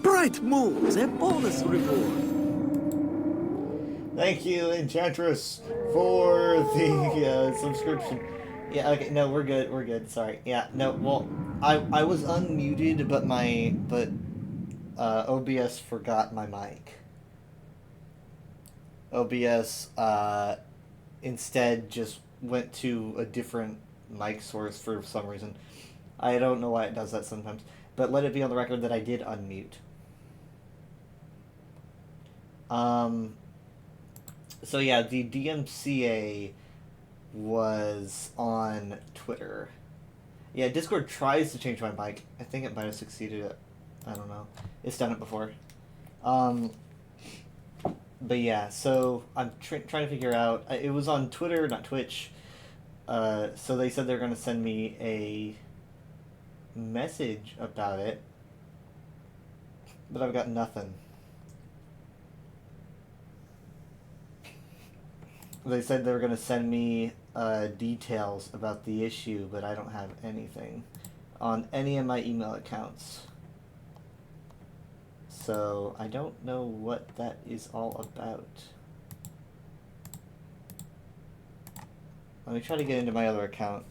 Bright moves, a bonus reward. Thank you, Enchantress, for the subscription. Yeah, okay, no, we're good, we're good, sorry. Yeah, no, well, I was unmuted, but OBS forgot my mic. OBS, instead just went to a different mic source for some reason. I don't know why it does that sometimes, but let it be on the record that I did unmute. So yeah, the DMCA was on Twitter. Yeah, Discord tries to change my mic. I think it might have succeeded it. I don't know. It's done it before. But yeah, so I'm trying to figure out. It was on Twitter, not Twitch. So they said they're going to send me a message about it, but I've got nothing. They said they were going to send me details about the issue, but I don't have anything on any of my email accounts. So I don't know what that is all about. Let me try to get into my other account.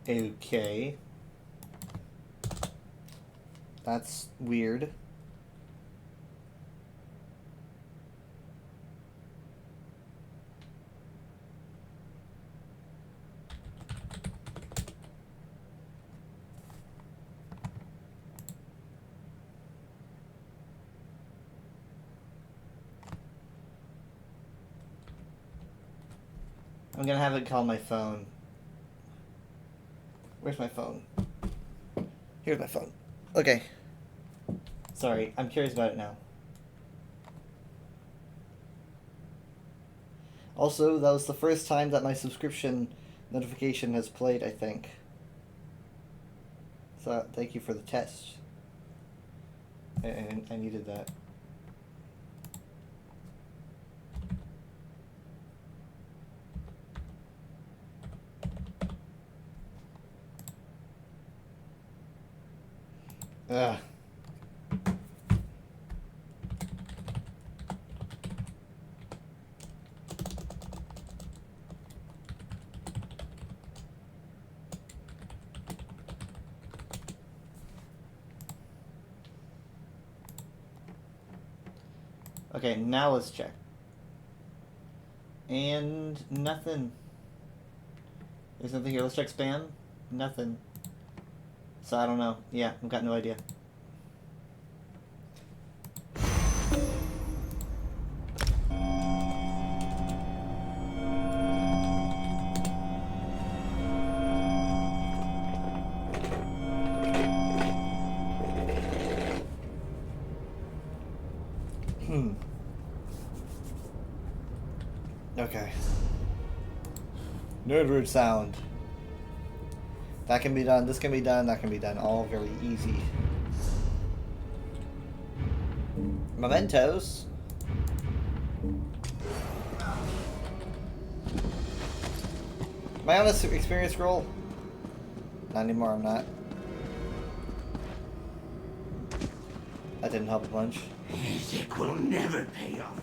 Okay. That's weird. I'm gonna have it call my phone. Where's my phone? Here's my phone. Okay. Sorry, I'm curious about it now. Also, that was the first time that my subscription notification has played, I think. So, thank you for the test. And I needed that. Ugh. Okay, now let's check. And nothing. There's nothing here. Let's check spam. Nothing. So I don't know. Yeah, I've got no idea. Okay. Nerdroot sound. That can be done, this can be done, that can be done. All very easy. Mementos. Am I on this experience scroll? Not anymore, I'm not. That didn't help a bunch. It will never pay off.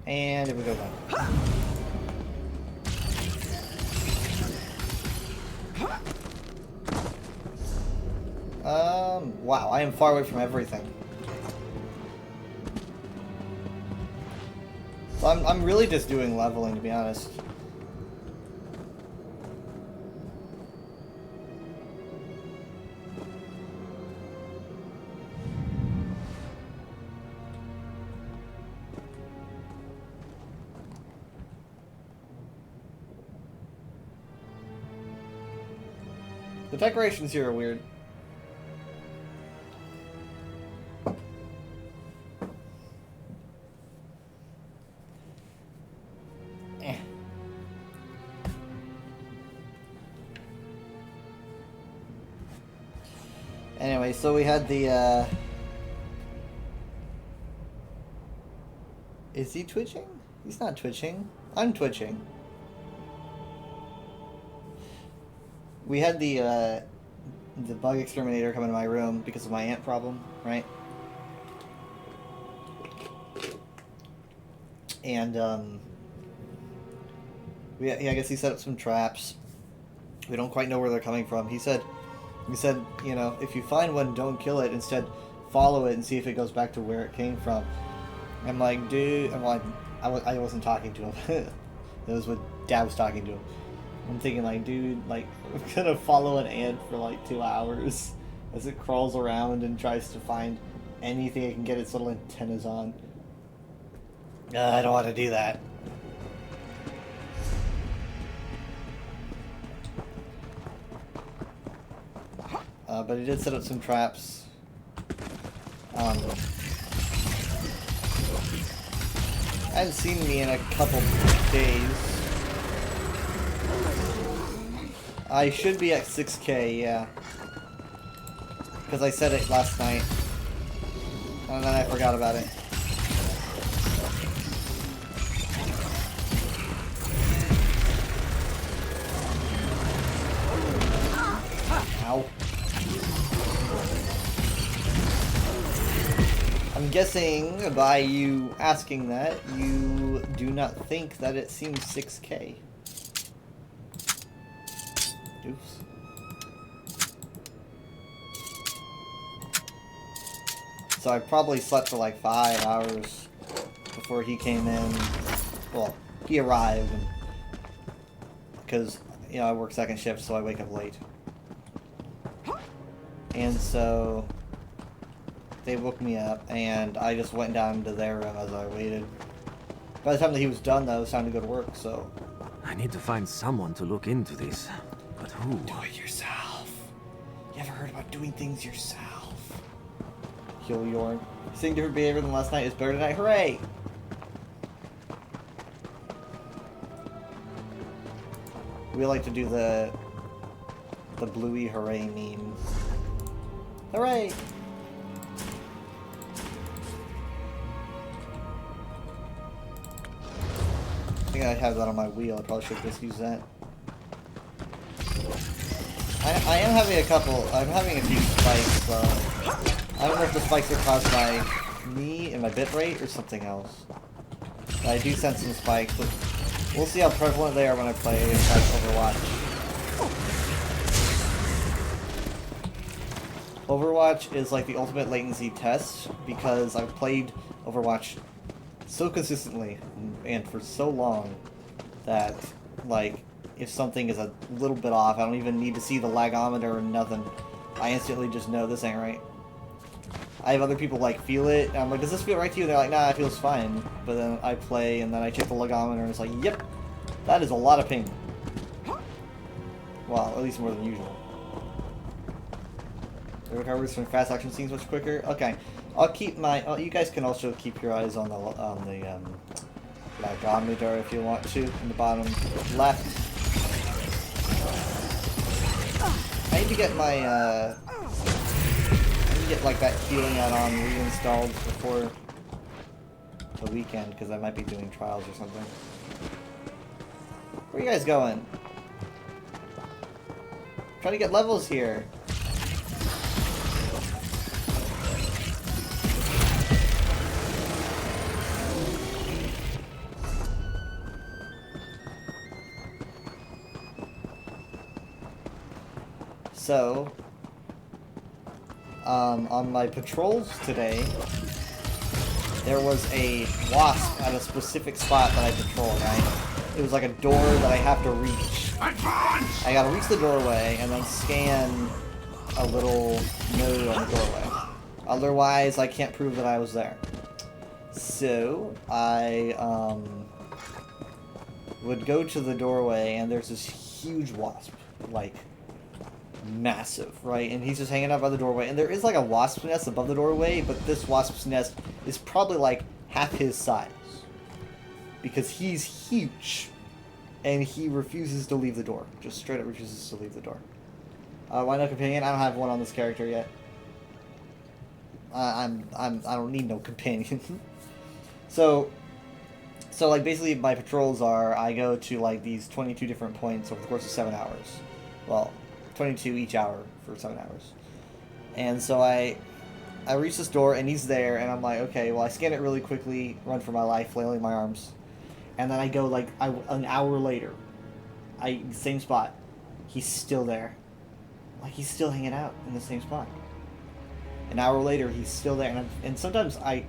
And here we go back. Wow, I am far away from everything. So I'm really just doing leveling, to be honest. The decorations here are weird. Anyway, so we had the, Is he twitching? He's not twitching. I'm twitching. We had the bug exterminator come into my room because of my ant problem, right? And, I guess he set up some traps. We don't quite know where they're coming from. He said, you know, if you find one, don't kill it. Instead, follow it and see if it goes back to where it came from. I'm like, dude, I wasn't talking to him. It was what Dad was talking to him. I'm thinking, like, dude, like, I'm gonna follow an ant for like 2 hours as it crawls around and tries to find anything it can get its little antennas on. I don't want to do that. But he did set up some traps. I haven't seen me in a couple days. I should be at 6K, yeah. Because I said it last night. And then I forgot about it. Ow. I'm guessing by you asking that, you do not think that it seems 6K. Oops. So I probably slept for like 5 hours before he came in. Well, he arrived, and because, you know, I work second shift, so I wake up late. And so they woke me up, and I just went down to their room as I waited. By the time that he was done, though, it was time to go to work, so... I need to find someone to look into this. But who? Do it yourself. You ever heard about doing things yourself? Heal Yorn. Seeing different behavior than last night is better tonight. Hooray! We like to do the bluey hooray memes. Hooray! I think I have that on my wheel. I probably should just use that. I am having a couple. I'm having a few spikes, though. I don't know if the spikes are caused by me and my bitrate or something else. But I do sense some spikes, but we'll see how prevalent they are when I play Overwatch. Overwatch is like the ultimate latency test because I've played Overwatch so consistently and for so long that, like, if something is a little bit off, I don't even need to see the lagometer or nothing. I instantly just know this ain't right. I have other people, like, feel it, and I'm like, does this feel right to you? And they're like, nah, it feels fine. But then I play, and then I check the lagometer, and it's like, yep, that is a lot of ping. Well, at least more than usual. The recoveries from fast action scenes much quicker. Okay, I'll keep my. Oh, you guys can also keep your eyes on the lagometer if you want to, in the bottom left. I need to get my I need to get like that healing add-on reinstalled before the weekend because I might be doing trials or something. Where are you guys going? Trying to get levels here. So, on my patrols today, there was a wasp at a specific spot that I patrolled, right? It was like a door that I have to reach. I gotta reach the doorway and then scan a little node on the doorway. Otherwise, I can't prove that I was there. So, I, would go to the doorway and there's this huge wasp, like, massive, right? And he's just hanging out by the doorway, and there is like a wasp's nest above the doorway, but this wasp's nest is probably like half his size because he's huge and he refuses to leave the door. Just straight up refuses to leave the door. Why no companion? I don't have one on this character yet. I don't need no companion. So like basically my patrols are I go to like these 22 different points over the course of 7 hours. Well, 22 each hour for 7 hours. And so I reach this door and he's there and I'm like, okay, well I scan it really quickly, run for my life, flailing my arms. And then I go like an hour later. Same spot. He's still there. Like he's still hanging out in the same spot. An hour later, he's still there, and sometimes I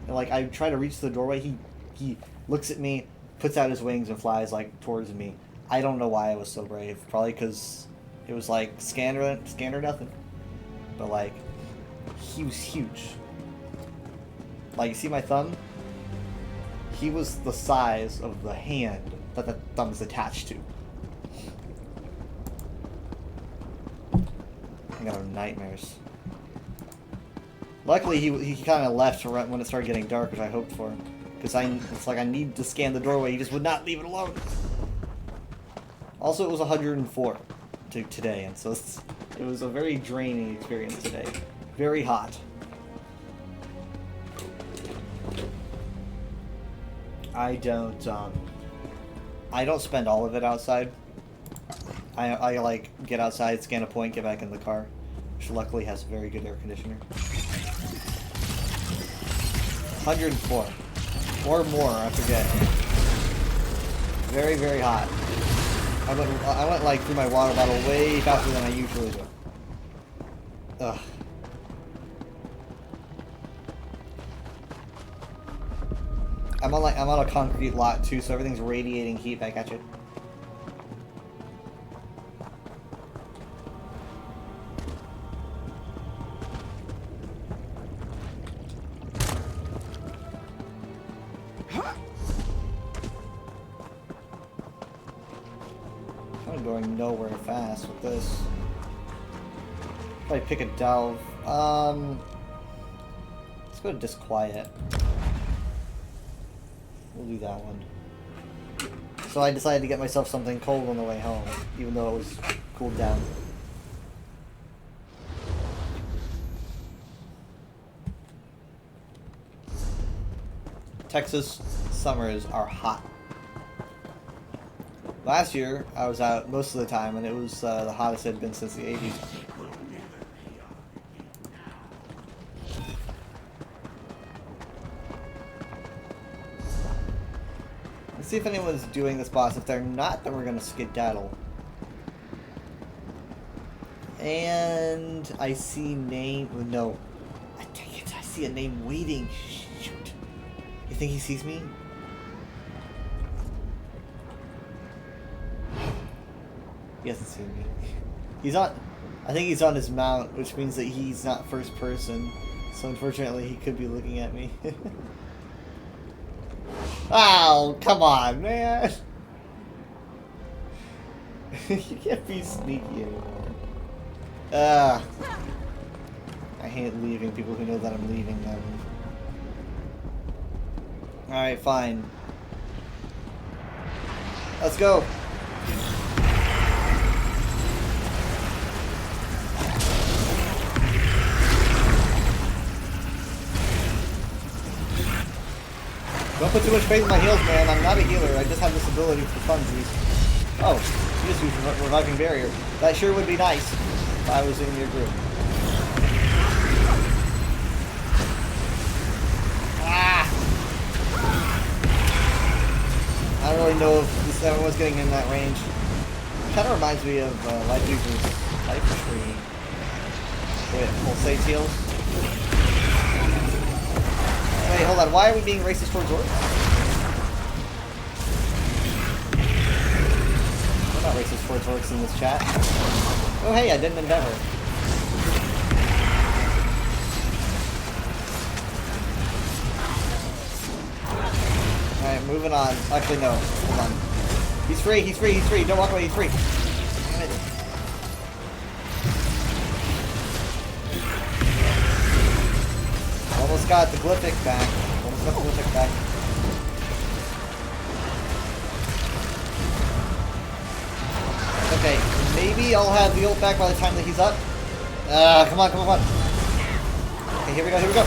try to reach the doorway. He looks at me, puts out his wings, and flies like towards me. I don't know why I was so brave. Probably because it was like scan or nothing. But like, he was huge. Like you see my thumb? He was the size of the hand that the thumb's attached to. I got nightmares. Luckily, he kind of left when it started getting dark, which I hoped for. Because it's like I need to scan the doorway. He just would not leave it alone. Also, it was 104 today, and so it was a very draining experience today. Very hot. I don't spend all of it outside. I like get outside, scan a point, get back in the car, which luckily has very good air conditioner. 104 or more, I forget. Very, very hot. I went like through my water bottle way faster than I usually do. Ugh. I'm on a concrete lot too, so everything's radiating heat back at you. I'm going nowhere fast with this. Probably pick a delve. Let's go to disquiet. We'll do that one. So I decided to get myself something cold on the way home, even though it was cooled down. Texas summers are hot. Last year, I was out most of the time, and it was the hottest it had been since the 80s. Let's see if anyone's doing this boss. If they're not, then we're going to skedaddle. And I see name... No. I take it. I see a name waiting. Shoot. You think he sees me? He hasn't seen me. He's on... I think he's on his mount, which means that he's not first person. So unfortunately, he could be looking at me. Oh, come on, man! You can't be sneaky anymore. I hate leaving people who know that I'm leaving them. Alright, fine. Let's go! Don't put too much faith in my heals, man. I'm not a healer. I just have this ability for funsies. Oh, you just used Reviving Barrier. That sure would be nice if I was in your group. Ah! I don't really know if this everyone's getting in that range. Kind of reminds me of Life User's Life Tree. Wait, pulsate heals. Wait, hold on. Why are we being racist towards orcs? We're not racist towards orcs in this chat. Oh, hey, I did an endeavor. Alright, moving on. Actually, no. Hold on. He's free, he's free, he's free. Don't walk away, he's free. Damn it. Almost got the Glyphic back. Almost got the Glyphic back. Okay, maybe I'll have the ult back by the time that he's up. Come on, come on, come on. Okay, here we go, here we go.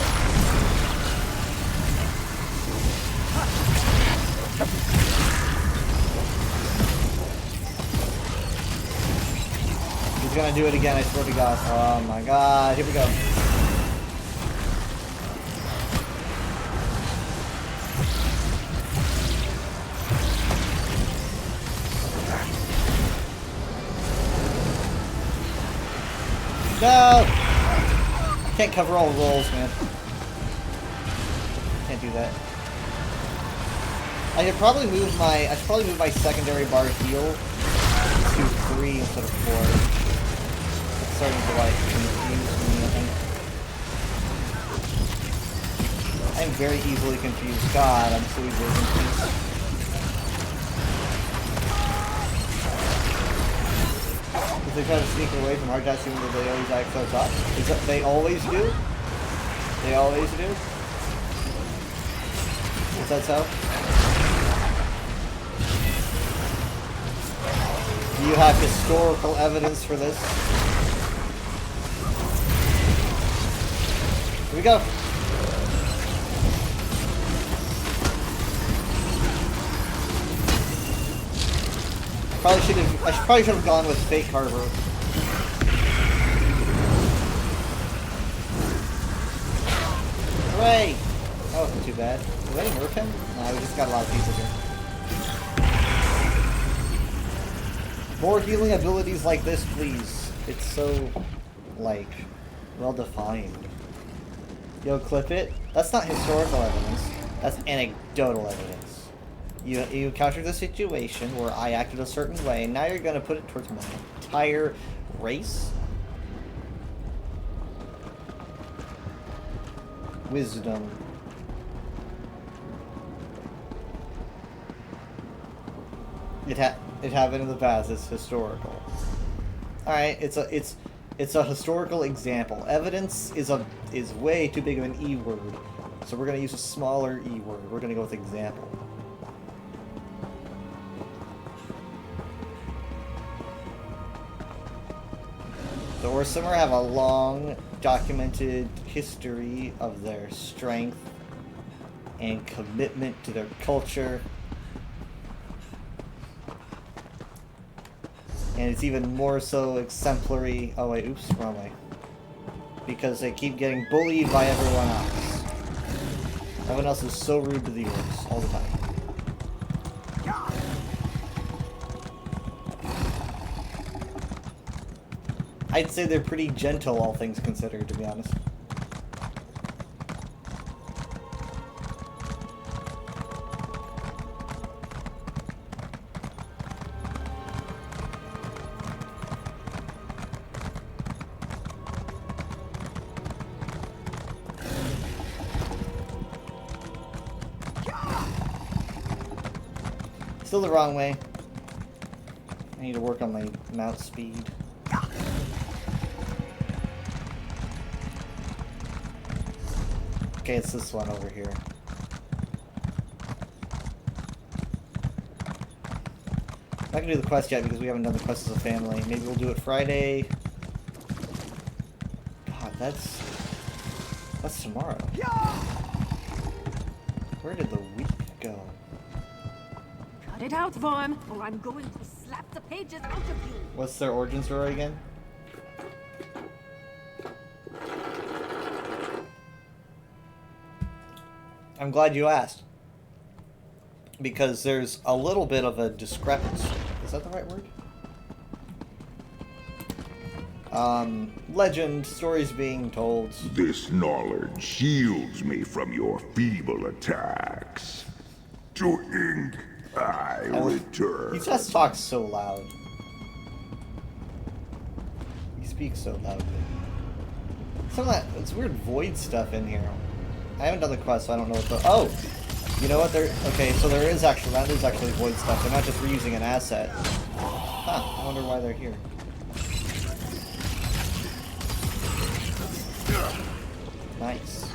gonna do it again, I swear to God. Oh my God, here we go. No! Can't cover all rolls, man. Can't do that. I should probably move my secondary bar heal to 3 instead of 4. It's starting to like confuse me, I think. I'm very easily confused. God, I'm so easily confused. If they try to sneak away from hard tasks, even though they always act so tough. Is that they always do? They always do? Is that so? Do you have historical evidence for this? Here we go. I probably should have gone with Fake Harbor. Hooray! That wasn't too bad. Did they nerf him? No, we just got a lot of people here. More healing abilities like this, please. It's so, like, well defined. Yo, clip it. That's not historical evidence. That's anecdotal evidence. You encountered a situation where I acted a certain way, and now you're gonna put it towards my entire race? Wisdom. It happened in the past. It's historical. All right, it's a historical example. Evidence is way too big of an E word, so we're gonna use a smaller E word. We're gonna go with example. The Orsimer have a long, documented history of their strength and commitment to their culture. And it's even more so exemplary. Oh wait, oops, wrong way. Because they keep getting bullied by everyone else. Everyone else is so rude to the orcs all the time. I'd say they're pretty gentle, all things considered, to be honest. Still the wrong way. I need to work on my mount speed. Okay, it's this one over here. I'm not gonna do the quest yet because we haven't done the quest as a family. Maybe we'll do it Friday. God, that's tomorrow. Where did the week go? Cut it out, Vorm, or I'm going to slap the pages out of you. What's their origin story again? I'm glad you asked. Because there's a little bit of a discrepancy. Is that the right word? Legend, stories being told. This knowledge shields me from your feeble attacks. To Ink I return. He just talks so loud. He speaks so loudly. Some of that, it's weird void stuff in here. I haven't done the quest, so I don't know what the... Oh! You know what? Okay, so that is actually void stuff. They're not just reusing an asset. Huh, I wonder why they're here. Nice.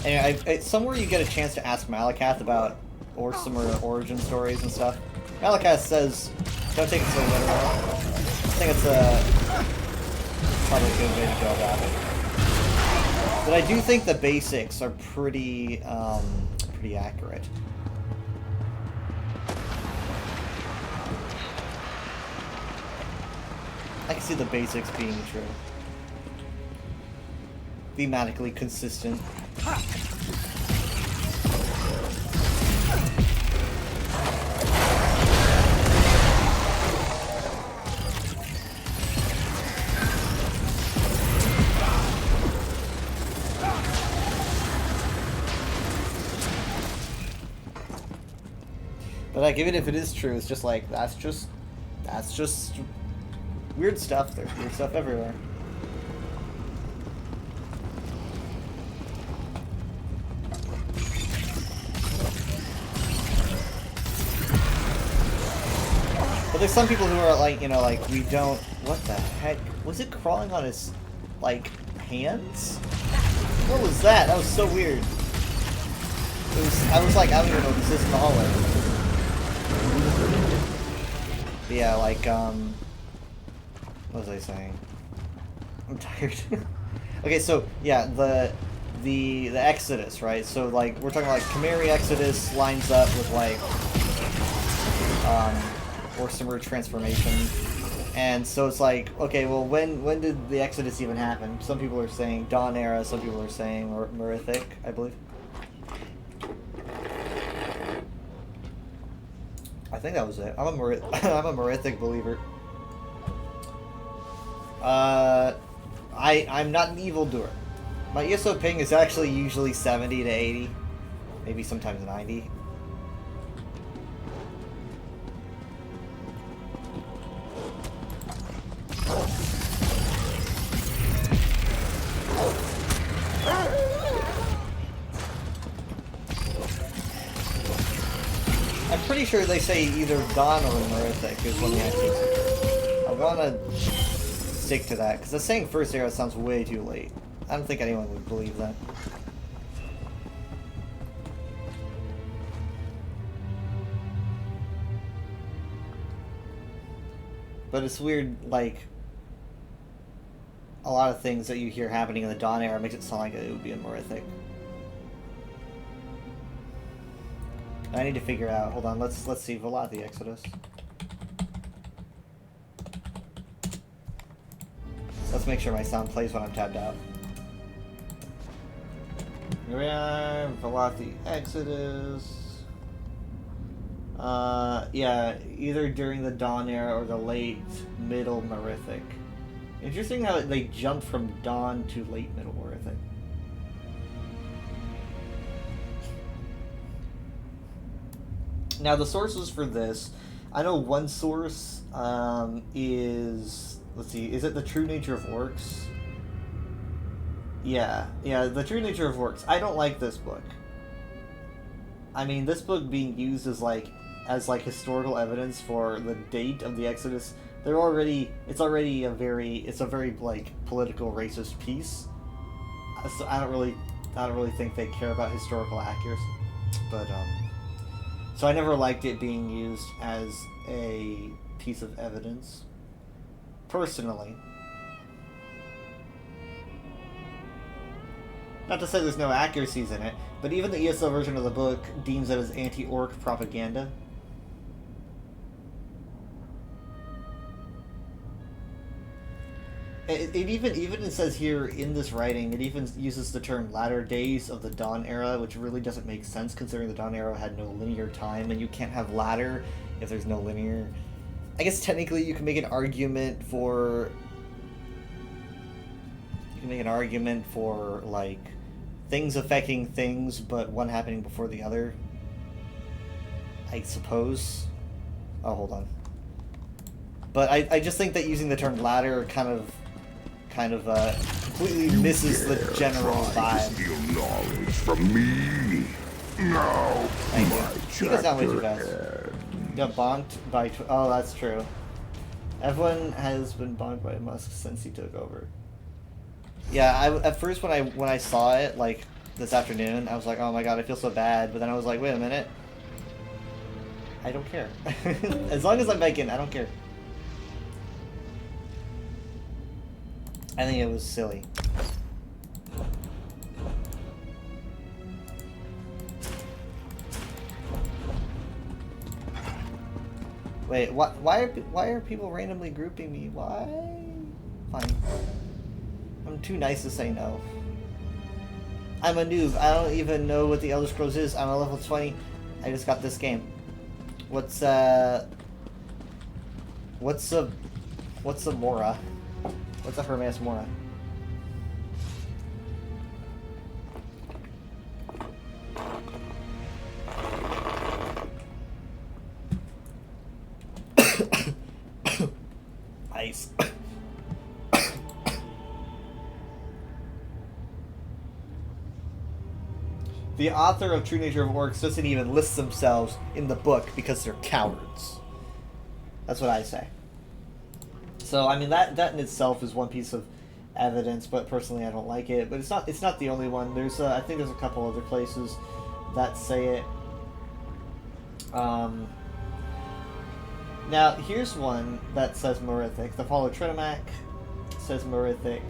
Anyway, somewhere you get a chance to ask Malakath about Orsimer origin stories and stuff. Malakath says, don't take it so literal. I think it's probably a good way to go about it. But I do think the basics are pretty accurate. I can see the basics being true. Thematically consistent. But like, even if it is true, it's just like, that's just weird stuff. There's weird stuff everywhere. But there's some people who are like, you know, like, we don't, what the heck? Was it crawling on his, like, hands? What was that? That was so weird. It was, I was like, I don't even know if this is in the hallway. Yeah, like, what was I saying? I'm tired. Okay, so, yeah, the Exodus, right? So, like, we're talking like Chimeri Exodus lines up with, like, Orsimer transformation. And so it's like, okay, well, when did the Exodus even happen? Some people are saying Dawn Era, some people are saying Merithic, I believe. I think that was it. I'm a Merithic believer. I'm not an evildoer. My ESO ping is actually usually 70 to 80. Maybe sometimes 90. I'm pretty sure they say either Dawn or Merithic is when the actually. I want to stick to that, because the saying First Era sounds way too late. I don't think anyone would believe that. But it's weird, like, a lot of things that you hear happening in the Dawn Era makes it sound like it would be in Merithic. I need to figure out. Hold on. Let's see. Velothi Exodus. Let's make sure my sound plays when I'm tabbed out. Here we are. Velothi Exodus. Yeah, either during the Dawn Era or the late middle Merithic. Interesting how they jumped from Dawn to late middle Merithic. Now, the sources for this, I know one source is, let's see, is it The True Nature of Orcs? Yeah, The True Nature of Orcs. I don't like this book. I mean, this book being used as historical evidence for the date of the Exodus, it's a very like political racist piece. So I don't really think they care about historical accuracy, but so I never liked it being used as a piece of evidence, personally. Not to say there's no accuracies in it, but even the ESO version of the book deems it as anti-orc propaganda. It even says here in this writing, it even uses the term latter days of the Dawn Era, which really doesn't make sense considering the Dawn Era had no linear time, and you can't have ladder if there's no linear. I guess technically you can make an argument for like things affecting things, but one happening before the other, I suppose. Oh, hold on. But I just think that using the term ladder kind of completely misses the general vibe. Steal knowledge from me. No. Thank you. You guys got way too fast. Got bonked by. Oh, that's true. Everyone has been bonked by Musk since he took over. Yeah, at first when I saw it like this afternoon, I was like, oh my god, I feel so bad. But then I was like, wait a minute. I don't care. As long as I'm making, I don't care. I think it was silly. Wait, what? Why are people randomly grouping me? Why? Fine. I'm too nice to say no. I'm a noob. I don't even know what the Elder Scrolls is. I'm a level 20. I just got this game. What's a Mora? What's a Hermes Mora? Ice. The author of True Nature of Orcs doesn't even list themselves in the book because they're cowards. That's what I say. So I mean that in itself is one piece of evidence, but personally I don't like it. But it's not the only one. There's I think there's a couple other places that say it. Now here's one that says Merithic. The Fall of Tritomac says Merithic.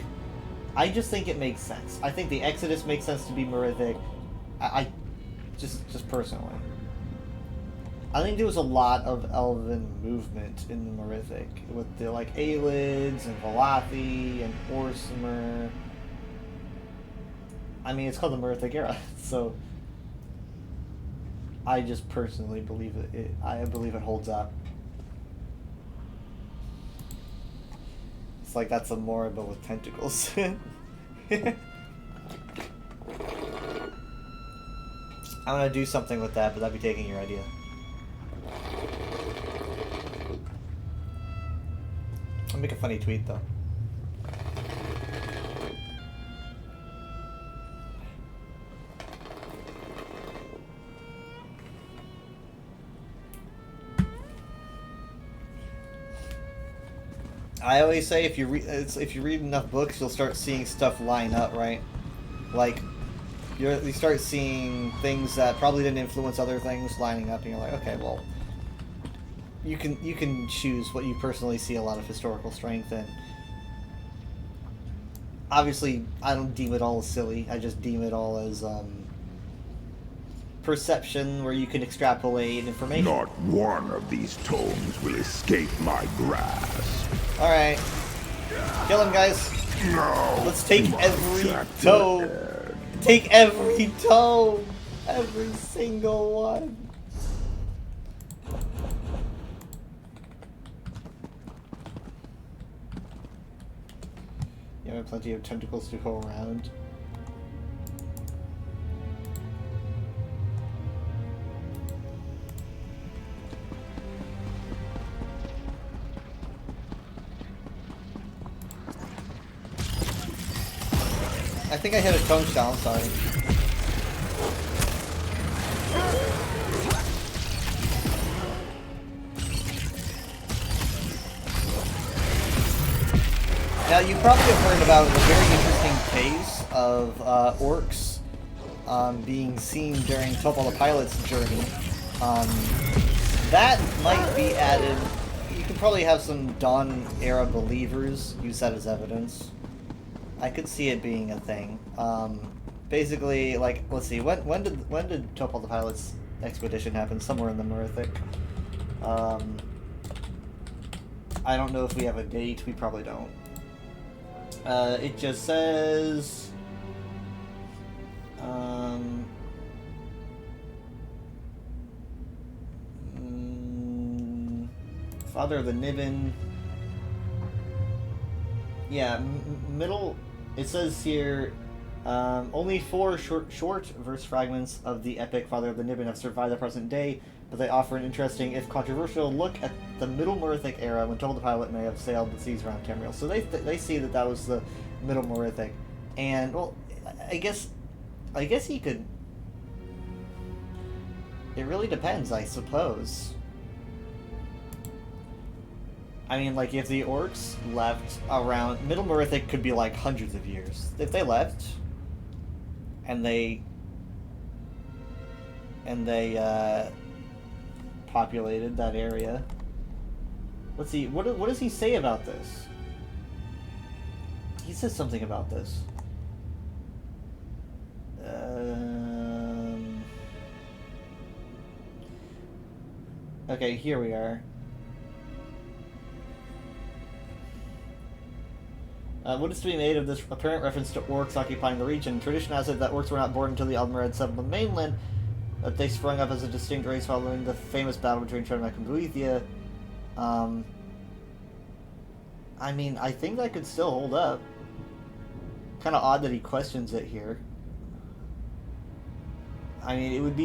I just think it makes sense. I think the Exodus makes sense to be Merithic. I just personally. I think there was a lot of elven movement in the Merithic with the like Aelids and Valathi and Orsimer. I mean, it's called the Merithic era, so I just personally believe I believe it holds up. It's like that's a Mora but with tentacles. I'm gonna do something with that, but that'd be taking your idea. I'll make a funny tweet though. I always say if you read enough books, you'll start seeing stuff line up, right? Like you start seeing things that probably didn't influence other things lining up, and you're like, okay, well, you can choose what you personally see a lot of historical strength in. Obviously, I don't deem it all as silly. I just deem it all as perception, where you can extrapolate information. Not one of these tomes will escape my grasp. All right, kill him, guys. No, Let's take my every chapter tome. ends. Take every tome, every single one. You have plenty of tentacles to go around. I think I hit a tone shell, I'm sorry. Now, you probably have heard about a very interesting case of orcs being seen during Topal the Pilot's journey. That might be added. You could probably have some Dawn era believers use that as evidence. I could see it being a thing. Basically, like, let's see, when did Topal the Pilot's expedition happen? Somewhere in the Merithic. I don't know if we have a date. We probably don't. It just says Father of the Niben. Yeah, middle. It says here, only 4 short verse fragments of the epic Father of the Niben have survived the present day, but they offer an interesting, if controversial, look at the Middle Merithic era when Topal the Pilot may have sailed the seas around Tamriel. So they see that was the Middle Merithic, and well, I guess he could. It really depends, I suppose. I mean, like, if the orcs left around... Middle Merithic could be, like, hundreds of years. If they left, and they populated that area... Let's see, what does he say about this? He says something about this. Okay, here we are. What is to be made of this apparent reference to orcs occupying the region? Tradition has it that orcs were not born until the Aldmer had settled the mainland, that they sprung up as a distinct race following the famous battle between Tremec and Boethia. I mean, I think that could still hold up. Kind of odd that he questions it here. I mean, it would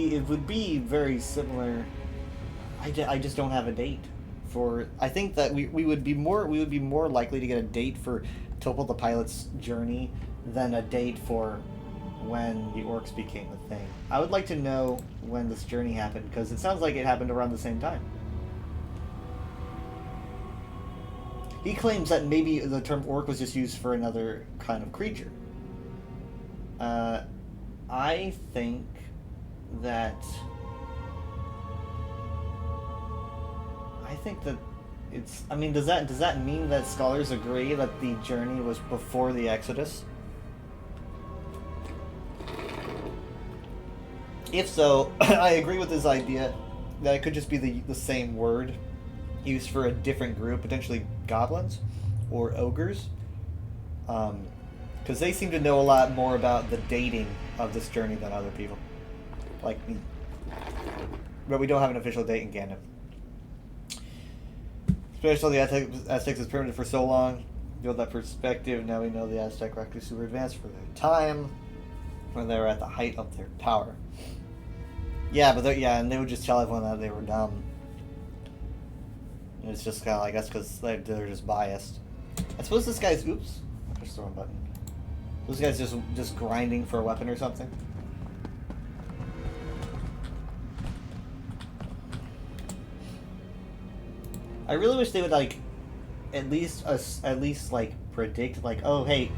be very similar. I just don't have a date for. I think that we would be more likely to get a date for Topal the Pilot's journey than a date for when the orcs became a thing. I would like to know when this journey happened, because it sounds like it happened around the same time. He claims that maybe the term orc was just used for another kind of creature. I think that it's. I mean, does that mean that scholars agree that the journey was before the Exodus? If so, I agree with his idea that it could just be the same word used for a different group, potentially goblins or ogres, because they seem to know a lot more about the dating of this journey than other people, like me. But we don't have an official date in Ganon. Especially the Aztecs is primitive for so long. Build that perspective, now we know the Aztec were actually super advanced for their time, when they were at the height of their power. Yeah, but and they would just tell everyone that they were dumb. And it's just kind of, I guess, because they're just biased. I suppose this guy's, oops, just the wrong button. This guy's just grinding for a weapon or something. I really wish they would at least predict oh hey,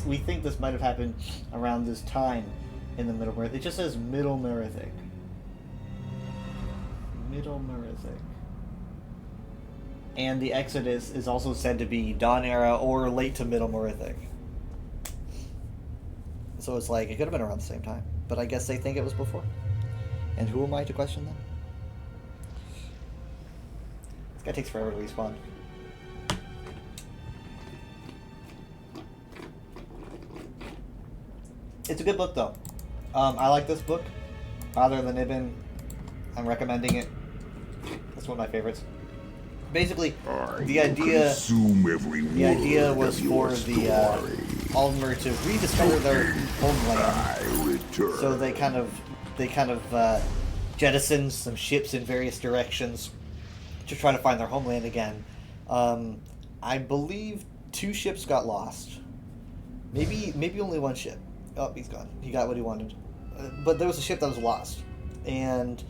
we think this might have happened around this time in the Middle Merithic. It just says Middle Merithic. Middle Merithic. And the Exodus is also said to be Dawn Era or late to Middle Merithic. So it's it could have been around the same time. But I guess they think it was before. And who am I to question them? This guy takes forever to respawn. It's a good book, though. I like this book. Father of the Niben. I'm recommending it. It's one of my favorites. Basically, the idea was for the Aldmer to rediscover their homeland. So they kind of jettisoned some ships in various directions to try to find their homeland again. I believe 2 ships got lost. Maybe only 1 ship. Oh, he's gone. He got what he wanted. But there was a ship that was lost. And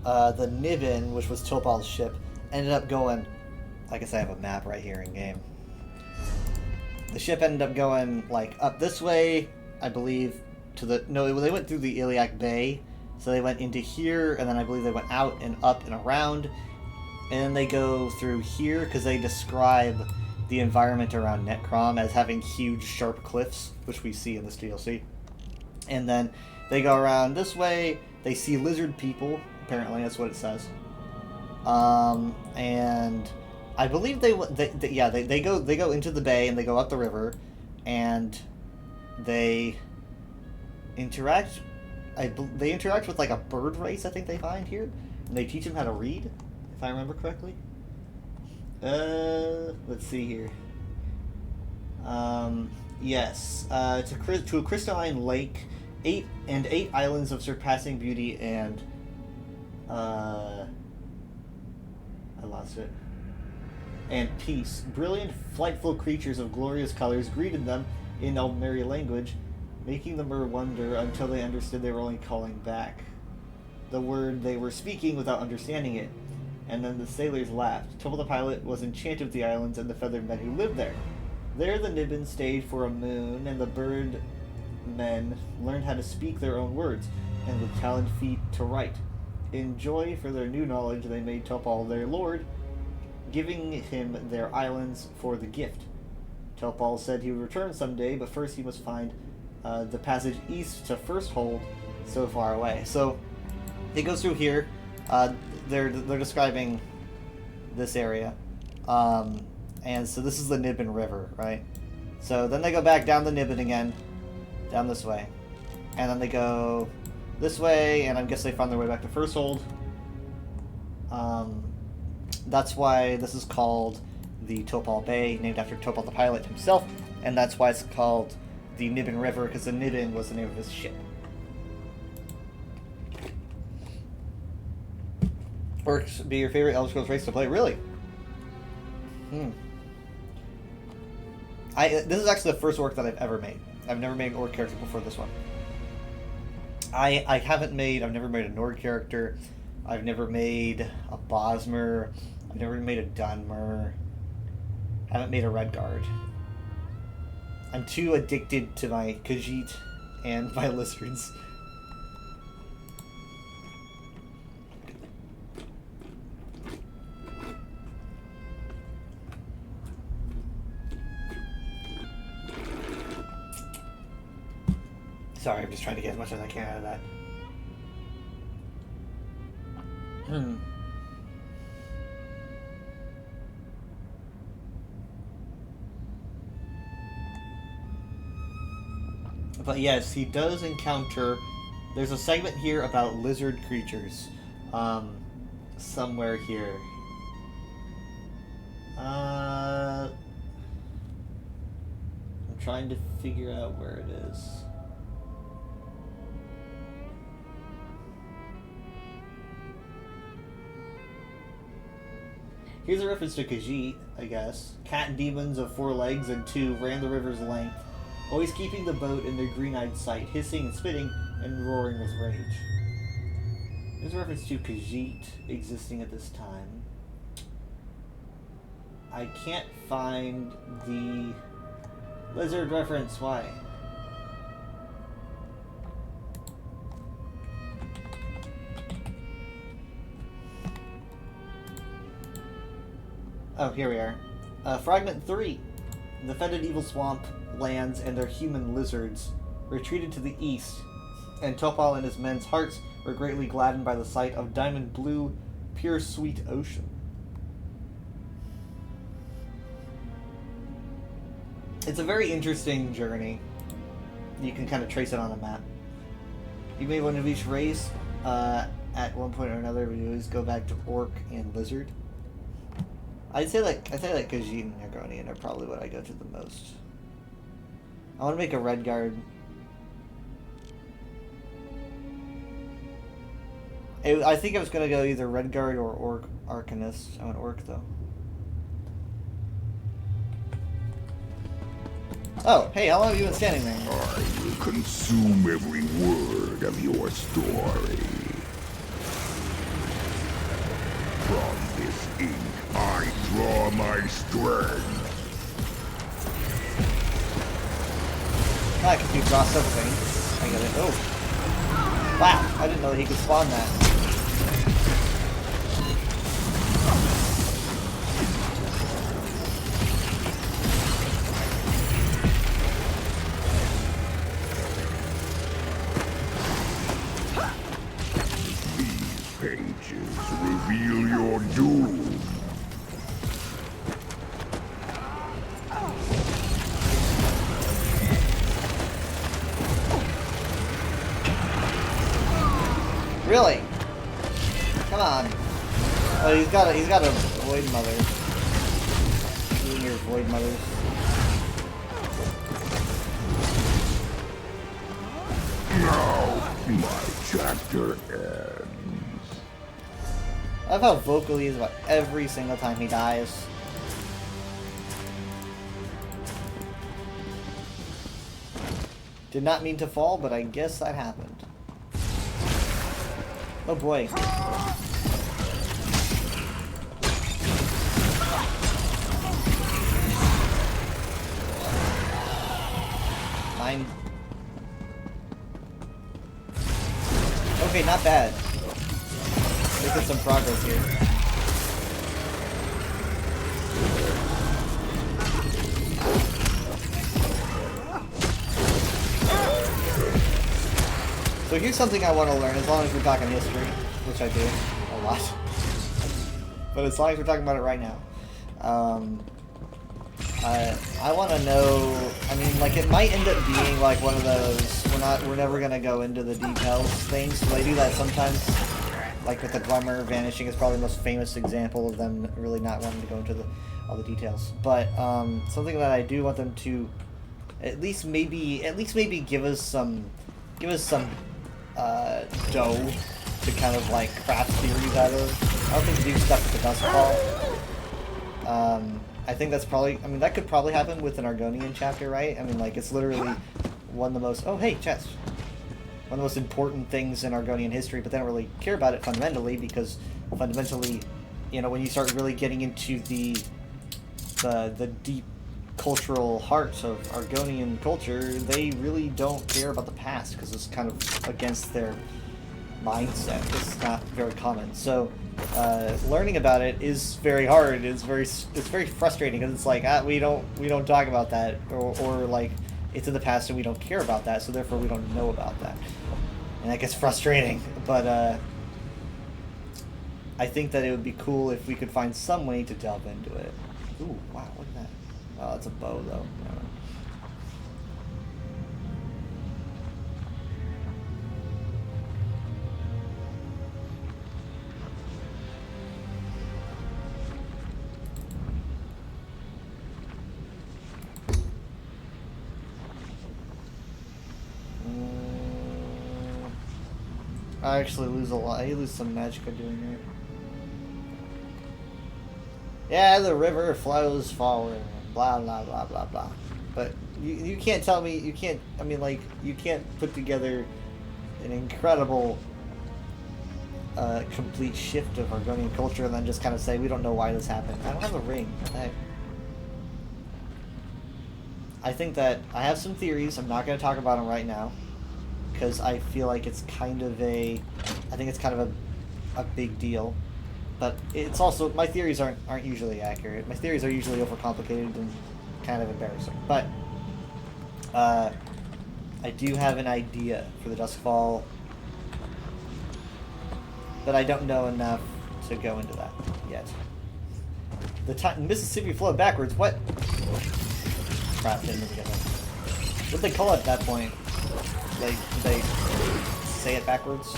the Niben, which was Topal's ship, ended up going... I guess I have a map right here in game. The ship ended up going, up this way, I believe, to the... No, they went through the Iliac Bay. So they went into here, and then I believe they went out and up and around. And then they go through here, because they describe the environment around Netcrom as having huge, sharp cliffs, which we see in this DLC. And then they go around this way, they see lizard people, apparently, that's what it says. And I believe they go into the bay, and they go up the river, and they interact, they interact with, a bird race, I think they find here, and they teach them how to read, if I remember correctly. Let's see here. Yes. To a crystalline lake, 8 islands of surpassing beauty and I lost it. And peace. Brilliant, flightful creatures of glorious colors greeted them in Aldmeri language, making the Mer wonder until they understood they were only calling back the word they were speaking without understanding it. And then the sailors laughed. Topal the Pilot was enchanted with the islands and the feathered men who lived there. There the Niben stayed for a moon, and the bird men learned how to speak their own words, and with taloned feet to write. In joy for their new knowledge, they made Topal their lord, giving him their islands for the gift. Topal said he would return someday, but first he must find the passage east to First Hold, so far away. So it goes through here. They're describing this area, and so this is the Niben River, right? So then they go back down the Nibbin again, down this way, and then they go this way, and I guess they found their way back to Firsthold. That's why this is called the Topal Bay, named after Topal the pilot himself, and that's why it's called the Nibbin River, because the Nibbin was the name of his ship. Orcs be your favorite Elder Scrolls race to play? Really? This is actually the first orc that I've ever made. I've never made an orc character before this one. I've never made a Nord character. I've never made a Bosmer. I've never made a Dunmer. I haven't made a Redguard. I'm too addicted to my Khajiit and my lizards. Sorry, I'm just trying to get as much as I can out of that. But yes, he does encounter... There's a segment here about lizard creatures. Somewhere here. I'm trying to figure out where it is. Here's a reference to Khajiit, I guess. Cat demons of 4 legs and 2 ran the river's length, always keeping the boat in their green-eyed sight, hissing and spitting and roaring with rage. There's a reference to Khajiit existing at this time. I can't find the lizard reference. Why? Oh, here we are. Fragment 3. The fetid evil swamp lands and their human lizards retreated to the east, and Topal and his men's hearts were greatly gladdened by the sight of diamond blue, pure sweet ocean. It's a very interesting journey. You can kind of trace it on a map. You may one of each race at one point or another. We always go back to orc and lizard. I'd say like Khajiit and Negronian are probably what I go to the most. I want to make a Redguard. I think I was gonna go either Redguard or Orc Arcanist. I went Orc though. Oh, hey, how long have you been standing there? I will consume every word of your story. From this ink, I draw my strength. I can do draw something. I get it. Oh. Wow, I didn't know that he could spawn that. These pages reveal your doom. Really? Come on. Oh, he's got a Void Mother. You and your Void Mothers. Now, my chapter ends. I love how vocal he is about every single time he dies. Did not mean to fall, but I guess that happened. Oh boy. Mine. Okay, not bad. Making some progress here. So here's something I want to learn, as long as we're talking history, which I do a lot. But as long as we're talking about it right now. I want to know. I mean, like, it might end up being like one of those we're never gonna go into the details things. So they do that sometimes. Like with the Glummer vanishing is probably the most famous example of them really not wanting to go into all the details. But something that I do want them to at least maybe give us some dough to kind of like craft theories out of. I don't think to do stuff with the Dustfall. I think that's probably, I mean, that could probably happen with an Argonian chapter, right? I mean, like, it's literally one of the most, oh, hey, chest. One of the most important things in Argonian history, but they don't really care about it fundamentally, because fundamentally, you know, when you start really getting into the deep cultural heart of Argonian culture, they really don't care about the past, because it's kind of against their mindset. It's not very common. So learning about it is very hard. It's very frustrating, because it's like we don't talk about that, or like it's in the past and we don't care about that, so therefore we don't know about that, and that gets frustrating. But I think that it would be cool if we could find some way to delve into it. Ooh, wow, look at that. Oh, it's a bow though. I actually lose a lot. You lose some magicka doing it. Yeah, the river flows forward. Blah blah blah blah blah. But you can't tell me, you can't. I mean, like, you can't put together an incredible complete shift of Argonian culture and then just kind of say we don't know why this happened. I don't have a ring. I think that I have some theories. I'm not going to talk about them right now, because I feel like it's kind of I think it's kind of a big deal. But it's also, my theories aren't usually accurate. My theories are usually overcomplicated and kind of embarrassing. But I do have an idea for the Dustfall, but I don't know enough to go into that yet. The Mississippi flowed backwards. What? Crap, didn't get that. What'd they call it at that point? They say it backwards?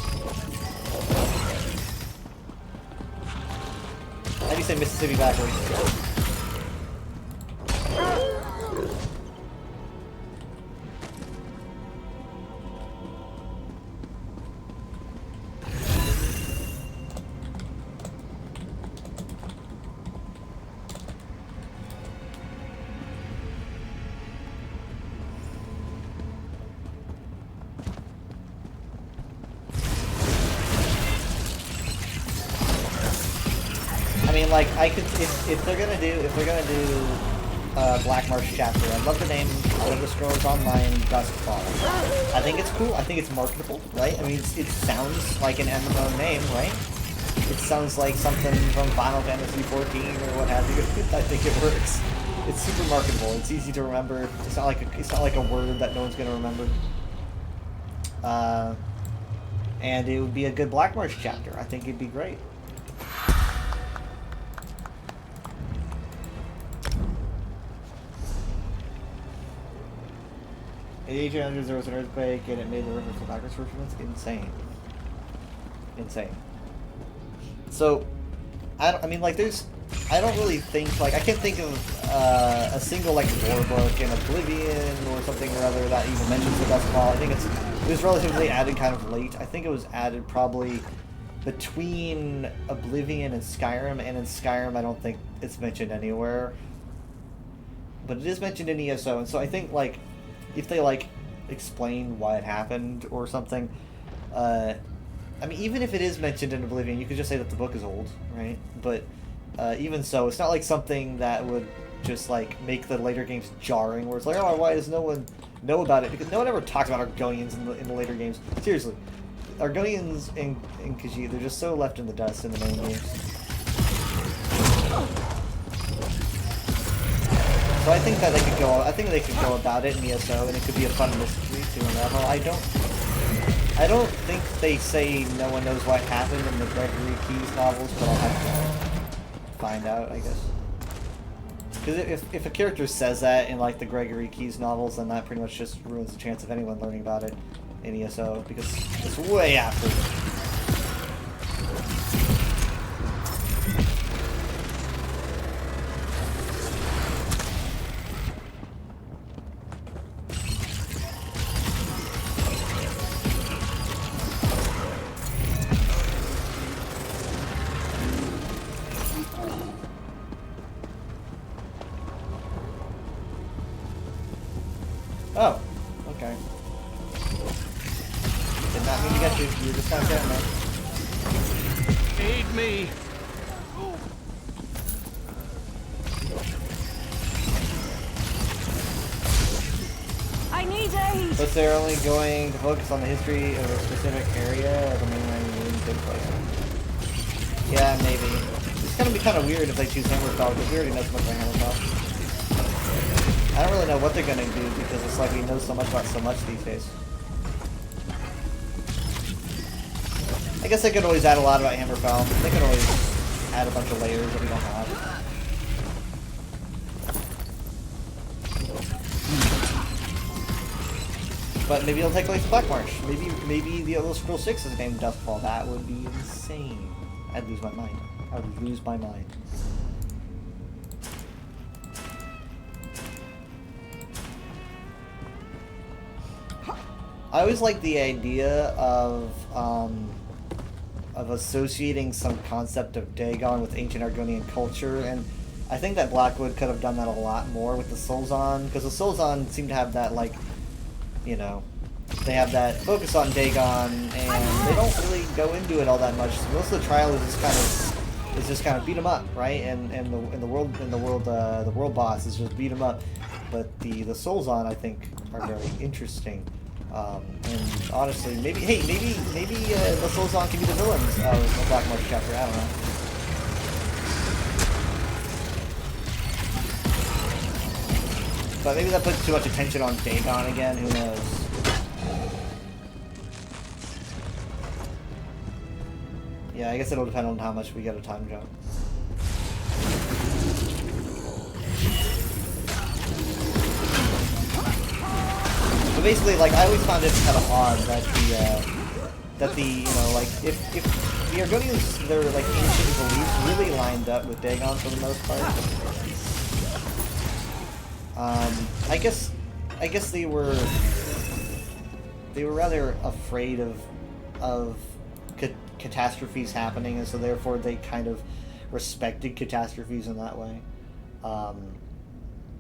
How do you say Mississippi backwards? Like, I could, if they're gonna do Black Marsh chapter, I'd love to name Elder Scrolls Online Dustfall. I think it's cool. I think it's marketable, right? I mean, it sounds like an MMO name, right? It sounds like something from Final Fantasy 14 or what have you. I think it works. It's super marketable. It's easy to remember. It's not like a word that no one's gonna remember. And it would be a good Black Marsh chapter. I think it'd be great. In 1800s there was an earthquake and it made the river flow backwards for a few minutes. Insane. Insane. So, I mean, like, I don't really think, like, I can't think of a single, like, lore book in Oblivion or something or other that even mentions the Dustfall. I think it was relatively added kind of late. I think it was added probably between Oblivion and Skyrim, and in Skyrim I don't think it's mentioned anywhere. But it is mentioned in ESO, and so I think, like, if they, like, explain why it happened or something, I mean, even if it is mentioned in Oblivion, you could just say that the book is old, right? But even so, it's not like something that would just, like, make the later games jarring, where it's like, oh, why does no one know about it? Because no one ever talks about Argonians in the later games. Seriously. Argonians in Khajiit, they're just so left in the dust in the main games. So I think that they could go about it in ESO, and it could be a fun mystery to unravel. I don't think they say no one knows what happened in the Gregory Keyes novels, but I'll have to find out, I guess. Because if a character says that in like the Gregory Keyes novels, then that pretty much just ruins the chance of anyone learning about it in ESO, because it's way after. Oh, okay. Did not mean to get you. You were just kind of getting there. Aid me! I need aid! But they're only going to focus on the history of a specific area of the mainland Moon big place. Yeah, maybe. It's gonna be kind of weird if they choose Hammerfell, because we already know so much about Hammerfell. I don't really know what they're gonna do, because it's like we know so much about so much these days. I guess they could always add a lot about Hammerfell. They could always add a bunch of layers that we don't have. But maybe it'll take place in Black Marsh. Maybe the Elder Scrolls 6 is named Duskfall. That would be insane. I'd lose my mind. I would lose my mind. I always like the idea of associating some concept of Dagon with ancient Argonian culture, and I think that Blackwood could have done that a lot more with the Soulzon, because the Soulzon seem to have that, like, you know, they have that focus on Dagon, and they don't really go into it all that much. So most of the trial is just kind of beat 'em up, right? And the world boss is just beat 'em up. But the Soulzon, I think, are very interesting. And honestly, maybe the Soulzon can be the villains of the Black Marsh chapter. I don't know. But maybe that puts too much attention on Dagon again. Who knows? Yeah, I guess it'll depend on how much we get a time jump. But basically, like, I always found it kind of odd that the you know, like, if the Argonians, their like ancient beliefs really lined up with Dagon for the most part. I guess they were rather afraid of catastrophes happening, and so therefore they kind of respected catastrophes in that way.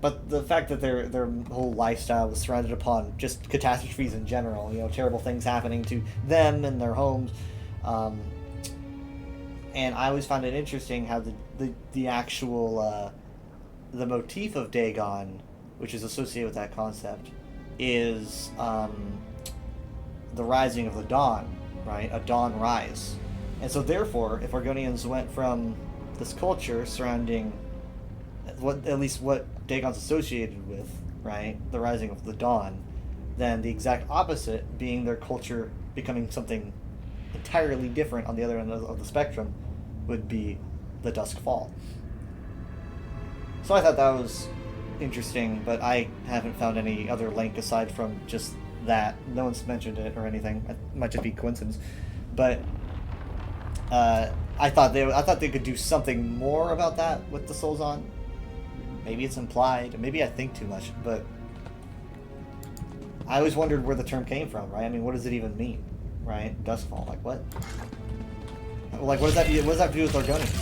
But the fact that their whole lifestyle was surrounded upon just catastrophes in general, you know, terrible things happening to them and their homes, and I always found it interesting how the actual the motif of Dagon, which is associated with that concept, is the rising of the dawn, right? A dawn rise. And so therefore, if Argonians went from this culture surrounding at least what Dagon's associated with, right? The rising of the dawn, then the exact opposite being their culture becoming something entirely different on the other end of the spectrum would be the Duskfall. So I thought that was interesting, but I haven't found any other link aside from just that. No one's mentioned it or anything. It might just be coincidence, but I thought they could do something more about that with the Soulzon. Maybe it's implied. Maybe I think too much, but I always wondered where the term came from. Right? I mean, what does it even mean? Right? Duskfall. Like what? Like what does that do? What does that have to do with Argonians?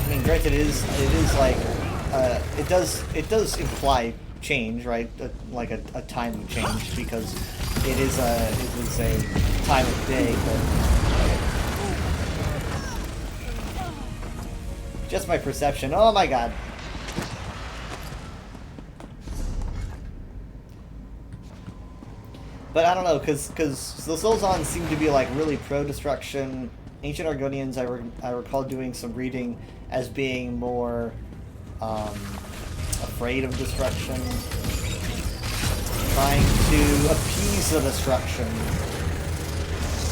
I mean, granted, it is like it does imply change, right? Like a time change, because it is a time of day, but just my perception. Oh my god. But I don't know, because the Soulzon seem to be like really pro-destruction. Ancient Argonians, I recall doing some reading as being more afraid of destruction, trying to appease the destruction,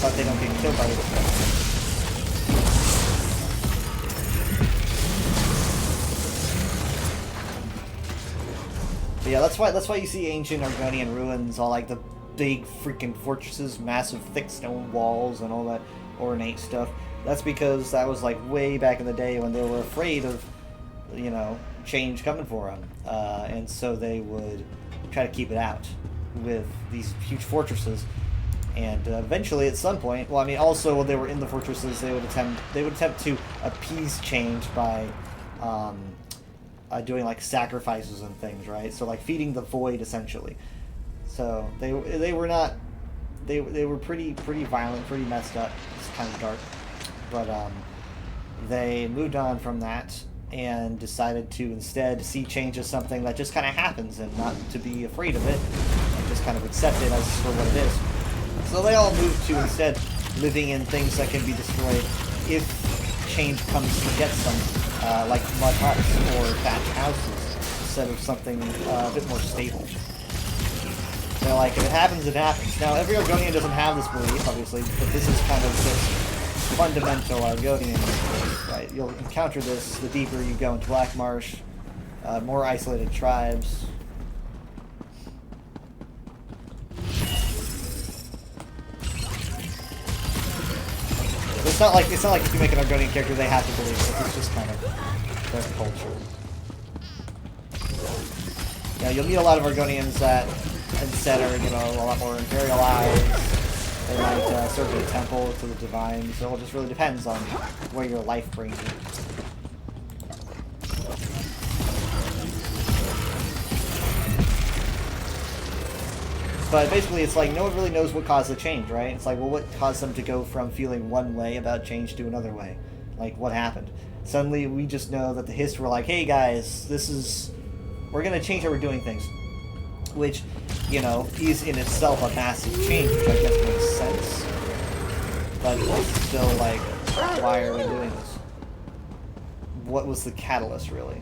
but they don't get killed by the destruction. Yeah, that's why you see ancient Argonian ruins, all like the big freaking fortresses, massive thick stone walls, and all that ornate stuff. That's because that was like way back in the day when they were afraid of, you know, change coming for them, and so they would try to keep it out with these huge fortresses. And eventually, at some point, well, I mean, also when they were in the fortresses, they would attempt to appease change by doing like sacrifices and things, right? So like feeding the void, essentially. So they were not, they were pretty violent, pretty messed up. It's kind of dark, but they moved on from that and decided to instead see change as something that just kind of happens and not to be afraid of it, and just kind of accept it as for what it is. So they all moved to instead living in things that can be destroyed if change comes to get them, like mud huts or thatch houses, instead of something a bit more stable. So like, if it happens, it happens. Now, every Argonian doesn't have this belief, obviously, but this is kind of just fundamental Argonian belief, right? You'll encounter this the deeper you go into Black Marsh, more isolated tribes. It's not like if you make an Argonian character, they have to believe it. It's just kind of their culture. Yeah, you'll meet a lot of Argonians that instead are, you know, a lot more imperialized. They might serve the temple to the divine. So it just really depends on where your life brings you. But basically, it's like no one really knows what caused the change, right? It's like, well, what caused them to go from feeling one way about change to another way? Like, what happened? Suddenly, we just know that the history were like, hey guys, we're gonna change how we're doing things. Which, you know, is in itself a massive change, which I guess makes sense. But it's still like, why are we doing this? What was the catalyst, really?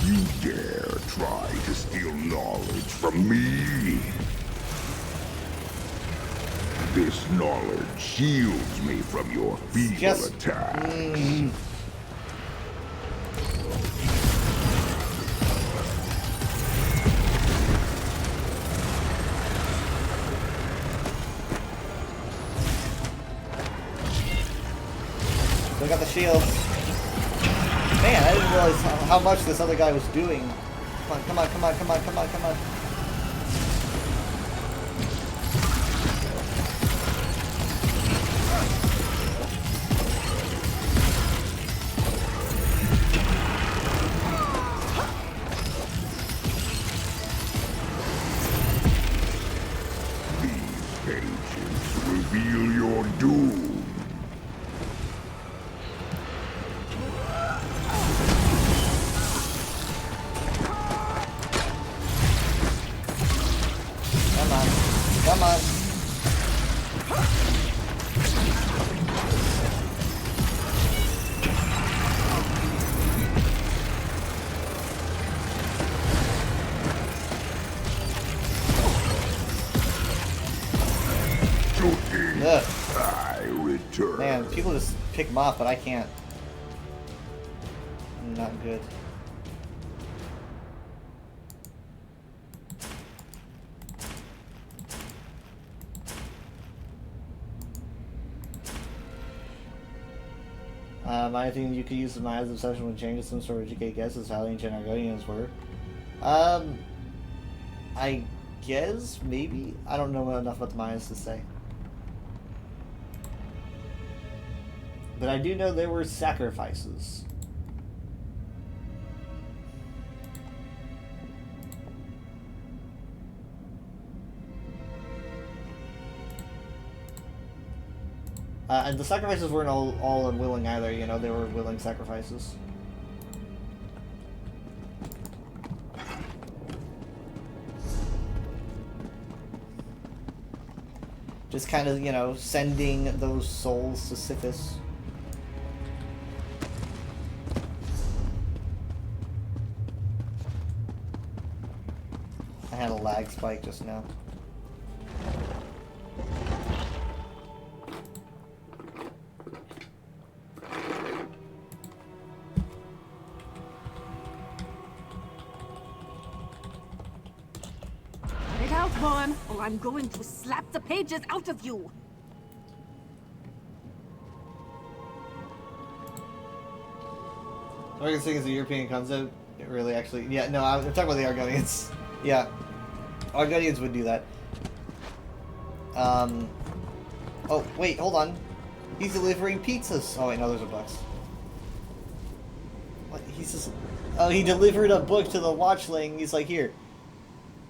You dare try to steal knowledge from me? This knowledge shields me from your feeble attacks. Still got the shield. Man, I didn't realize how much this other guy was doing. Come on, come on, come on, come on, come on, come on. These pages reveal your doom. Come on. Ugh. I return. Man, people just pick them off, but I can't. Not good. I think you could use the Maya's obsession with changes some sort of educated guesses how ancient Argonians were. I guess, maybe? I don't know enough about the Mayas to say. But I do know there were sacrifices. And the sacrifices weren't all unwilling either, you know, they were willing sacrifices. Just kind of, you know, sending those souls to Sithis. I had a lag spike just now. out, Worm, or I'm going to slap the pages out of you. Argosing is a European concept. It really actually... Yeah, no, I'm talking about the Argonians. Yeah. Argonians would do that. Oh, wait, hold on. He's delivering pizzas. Oh, wait, no, those are books. What? He's just... Oh, he delivered a book to the watchling. He's like, here.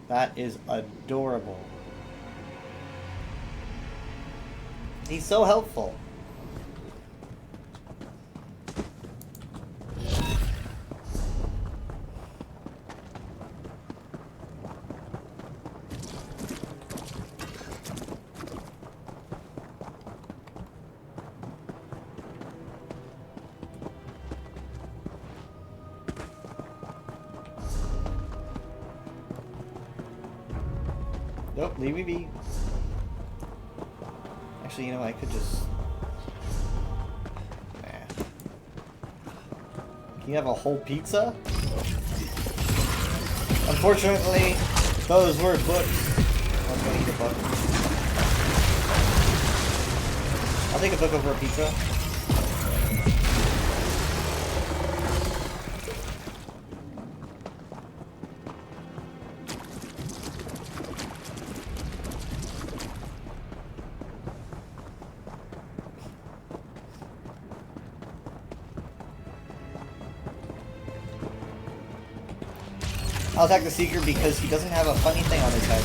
That is adorable. He's so helpful. Nope, leave me be. Actually, you know, I could just... Nah. Can you have a whole pizza? Unfortunately, those were books. I'm gonna eat a book. I'll take a book over a pizza. I'll attack the Seeker because he doesn't have a funny thing on his head.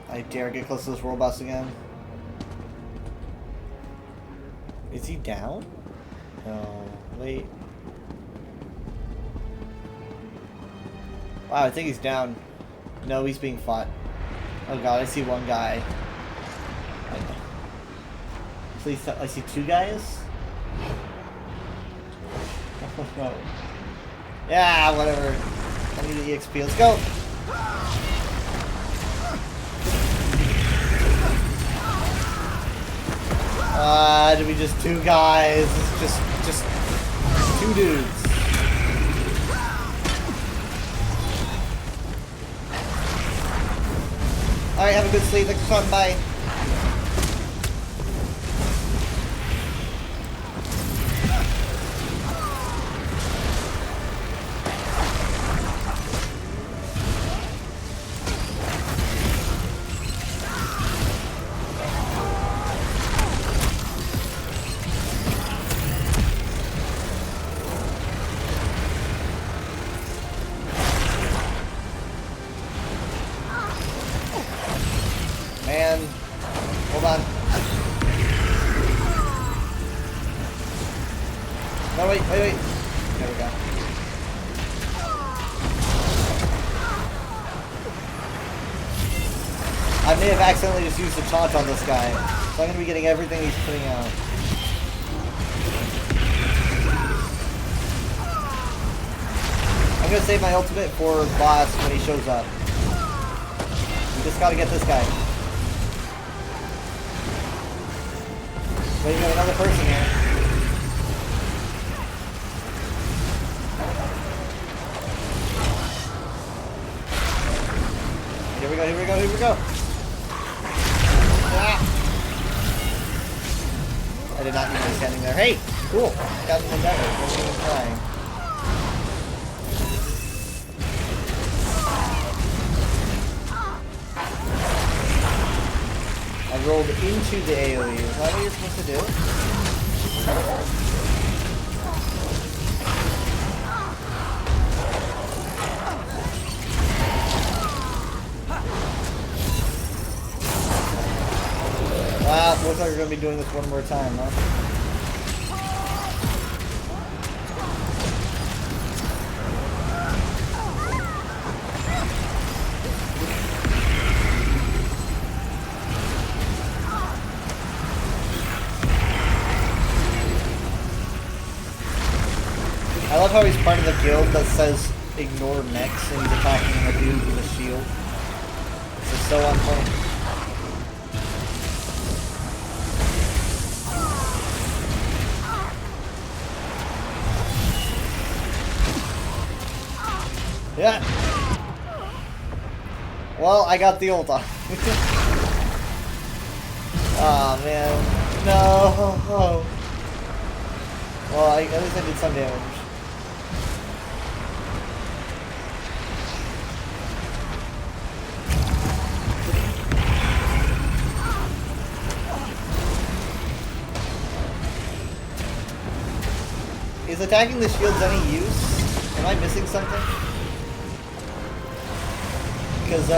I dare get close to this world boss again. Is he down? No, wait. Wow, I think he's down. No, he's being fought. Oh god, I see one guy. Please, I see two guys? No. Yeah, whatever. I need the EXP. Let's go! Did we just two guys? It's just two dudes. Alright, have a good sleep. Next time, bye. Man, hold on. No, wait. There we go. I may have accidentally just used the taunt on this guy, so I'm going to be getting everything he's putting out. I'm going to save my ultimate for boss when he shows up. We just got to get this guy. Wait, we got another person here. Here we go. Ah. I did not need to be standing there. Hey! Cool. Got an endeavor. Wasn't even trying. I rolled into the AoE. Is that what you're supposed to do? Wow, looks like we're going to be doing this one more time, huh? I love how he's part of the guild that says ignore mechs and he's attacking a dude with a shield. This is so on point. Yeah. Well, I got the ult on. Oh man. No. Well, at least I did some damage. Is attacking the shields any use? Am I missing something? Because,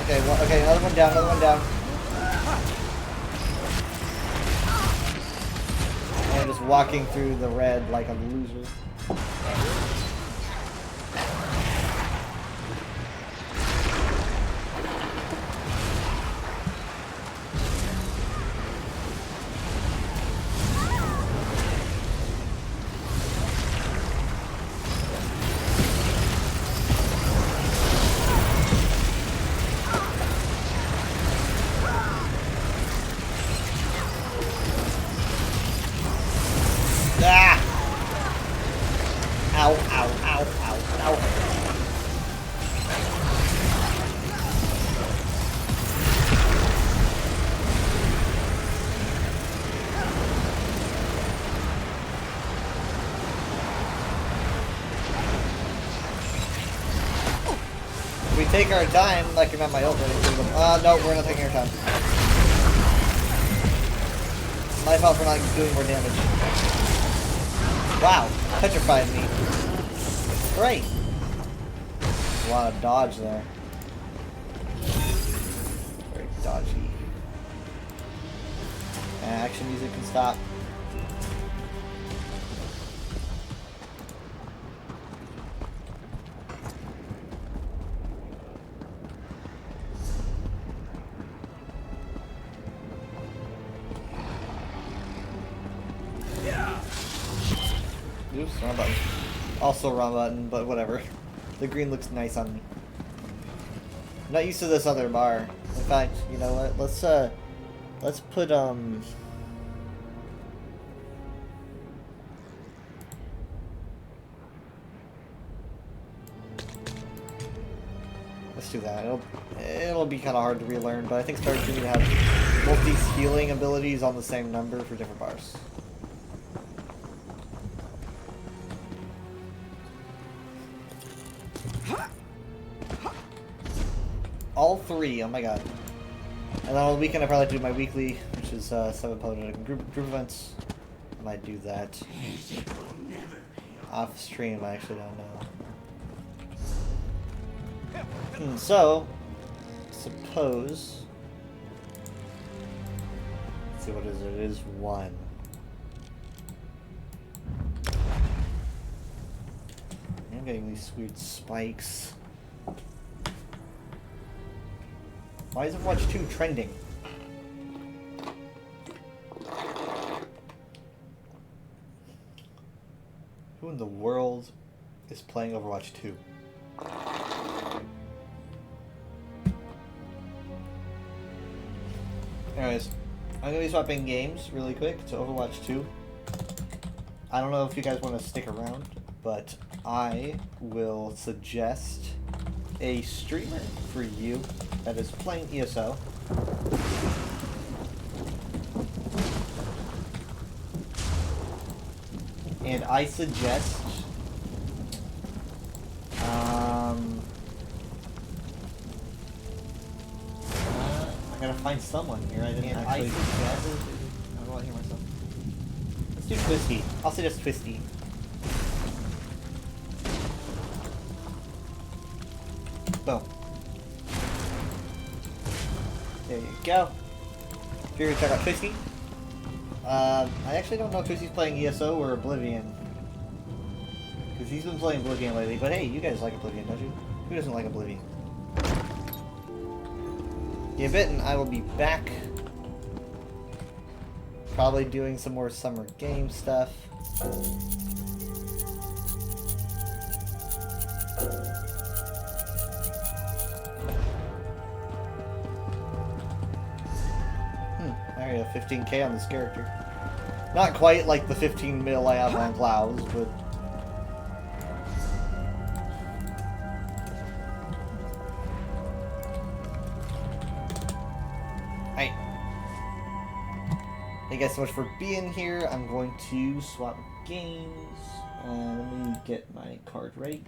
okay, well, okay, another one down, another one down. I'm just walking through the red like a loser. Ah! Ow, ow, ow, ow, ow. We take our time, like I'm at my ult ready. No, we're not taking our time. My fault for not doing more damage. Wow, petrified me. Great. A lot of dodge there. Very dodgy. And action music can stop. Oops, wrong button. Also wrong button, but whatever. The green looks nice on me. I'm not used to this other bar. In fact, you know what? Let's put let's do that. It'll be kind of hard to relearn, but I think it's better for me to have both these healing abilities on the same number for different bars. All three, oh my god. And then on the weekend I probably do my weekly, which is 7 opponent group events. I might do that. Off stream, I actually don't know. So, suppose... Let's see, what is it? It is 1. I'm getting these weird spikes. Why is Overwatch 2 trending? Who in the world is playing Overwatch 2? Anyways, I'm gonna be swapping games really quick to Overwatch 2. I don't know if you guys want to stick around, but I will suggest a streamer for you that is playing ESO. And I suggest I gotta find someone here. I didn't actually suggest. I don't want to hear myself. Let's do Twisty. I'll suggest Twisty. Boom. There you go. If you're gonna check out Twisty. I actually don't know if Twisty's playing ESO or Oblivion. Because he's been playing Oblivion lately, but hey, you guys like Oblivion, don't you? Who doesn't like Oblivion? Yeah, bitten. I will be back. Probably doing some more summer game stuff. I already have 15k on this character. Not quite like the 15 mil I have on Clouds, but Thank you guys so much for being here. I'm going to swap games. Let me get my card ready.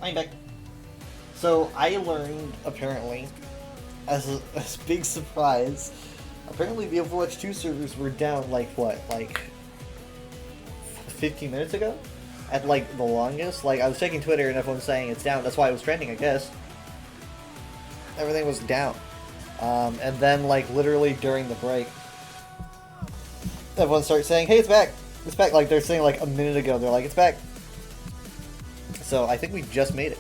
I'm back. So I learned, apparently, as a big surprise, apparently the Overwatch 2 servers were down like what, like 15 minutes ago? At like the longest. Like I was checking Twitter and everyone's saying it's down. That's why it was trending, I guess. Everything was down. And then like literally during the break, everyone started saying, hey, it's back. It's back. Like they're saying like a minute ago, they're like, it's back. So I think we just made it.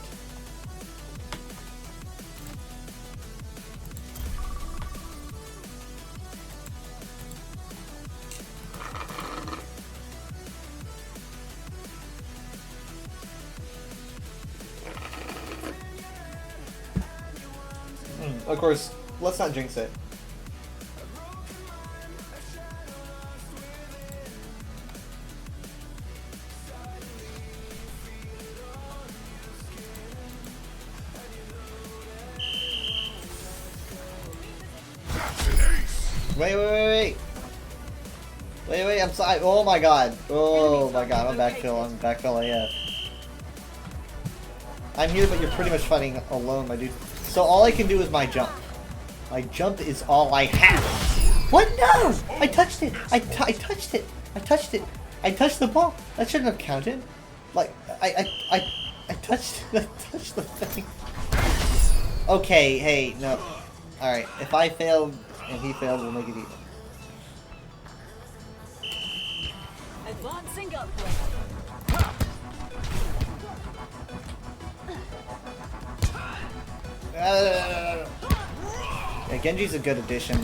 Of course, let's not jinx it. Wait, I'm sorry. Oh my god. Oh my god, I'm backfill. I'm backfill AF. I'm here, but you're pretty much fighting alone, my dude. So all I can do is my jump. My jump is all I have. What? No! I touched it! I touched it! I touched it! I touched the ball! That shouldn't have counted. Like, I touched the thing. Okay, hey, no. Alright, if I failed and he failed, we'll make it even. Advancing upward. Yeah, Genji's a good addition.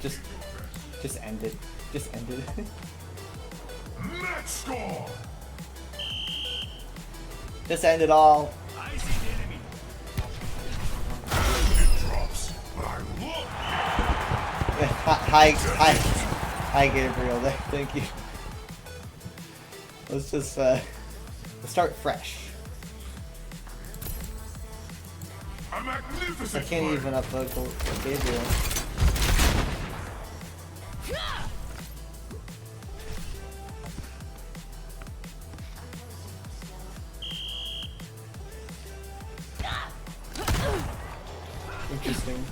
Just end it. Just end it. Match score. Just end it all. I see the enemy. It drops. I look. Hi, Gabriel. Thank you. Let's just let's start fresh. A magnificent I can't play. even upvote Gabriel. Interesting.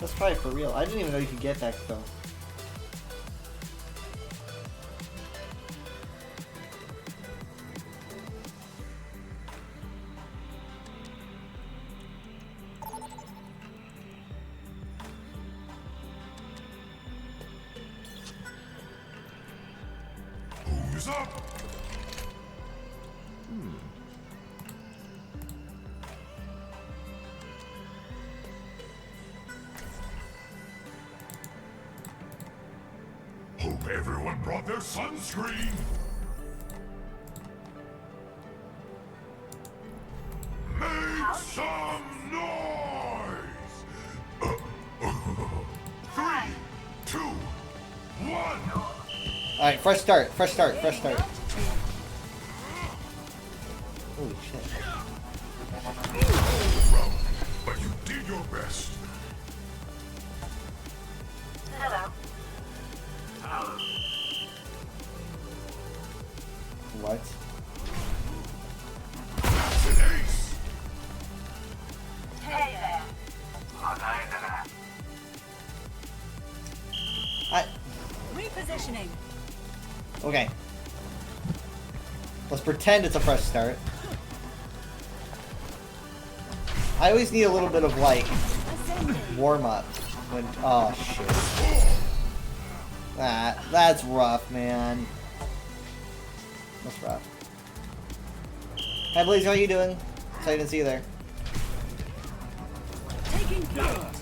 Let's try it for real. I didn't even know you could get that though. Who's up? Hope everyone brought their sunscreen. Make some noise. 3, 2, 1. Alright, fresh start. Fresh start. Fresh start. Holy shit. But you did your best. What? That's an ace. Repositioning. Okay. Let's pretend it's a fresh start. I always need a little bit of like warm up when. Oh shit. That's rough, man. That's rough. Hi Blaze, how are you doing? Sorry I didn't see you there. Taking point.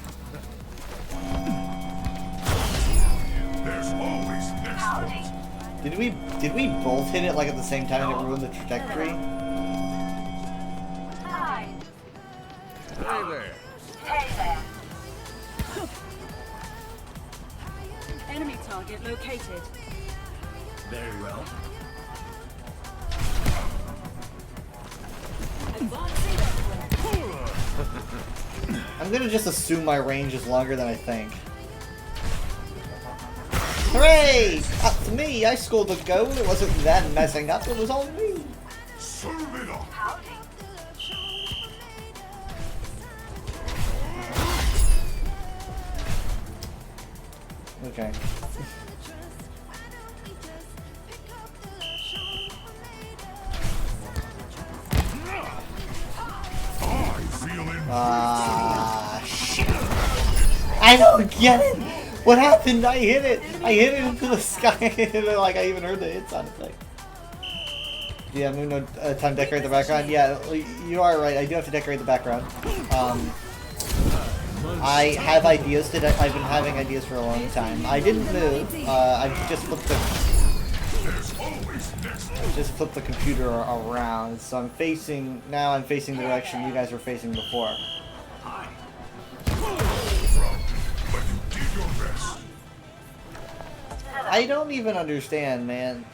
There's always next one. Did we both hit it like at the same time and it ruined the trajectory? Hey there. Enemy target located. Very well. Advancing upward. I'm gonna just assume my range is longer than I think. Hooray! Up to me! I scored the goal. It wasn't them messing up. It was all me. Serve it up. Okay. I feel it. Shit. I don't get it! What happened? I hit it! I hit it into the sky. Like I even heard the hit sound effect. Yeah, Moon, time to decorate the background. Yeah, you are right. I do have to decorate the background. I have ideas today. I've been having ideas for a long time. I didn't move. I just flipped the computer around. So I'm facing now. I'm facing the direction you guys were facing before. I don't even understand, man.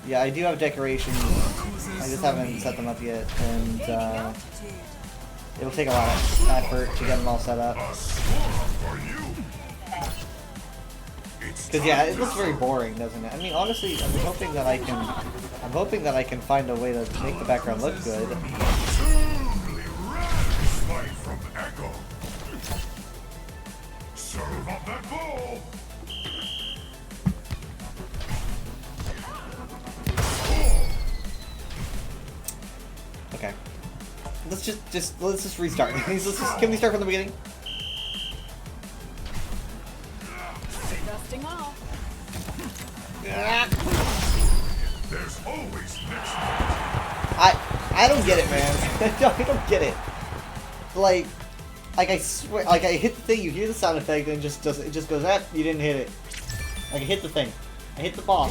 Yeah, I do have decorations. I just haven't set them up yet, and it'll take a lot of effort to get them all set up. Cause yeah, it looks very boring, doesn't it? I mean, honestly, I'm hoping that I can find a way to make the background look good. Frostbite from Echo. Serve up that ball. Okay. Let's just restart. Can we start from the beginning? Dusting off. There's always next. I don't get it, man. I don't get it. Like I swear, like I hit the thing, you hear the sound effect, and it just goes, ah, you didn't hit it. Like I hit the thing, I hit the ball,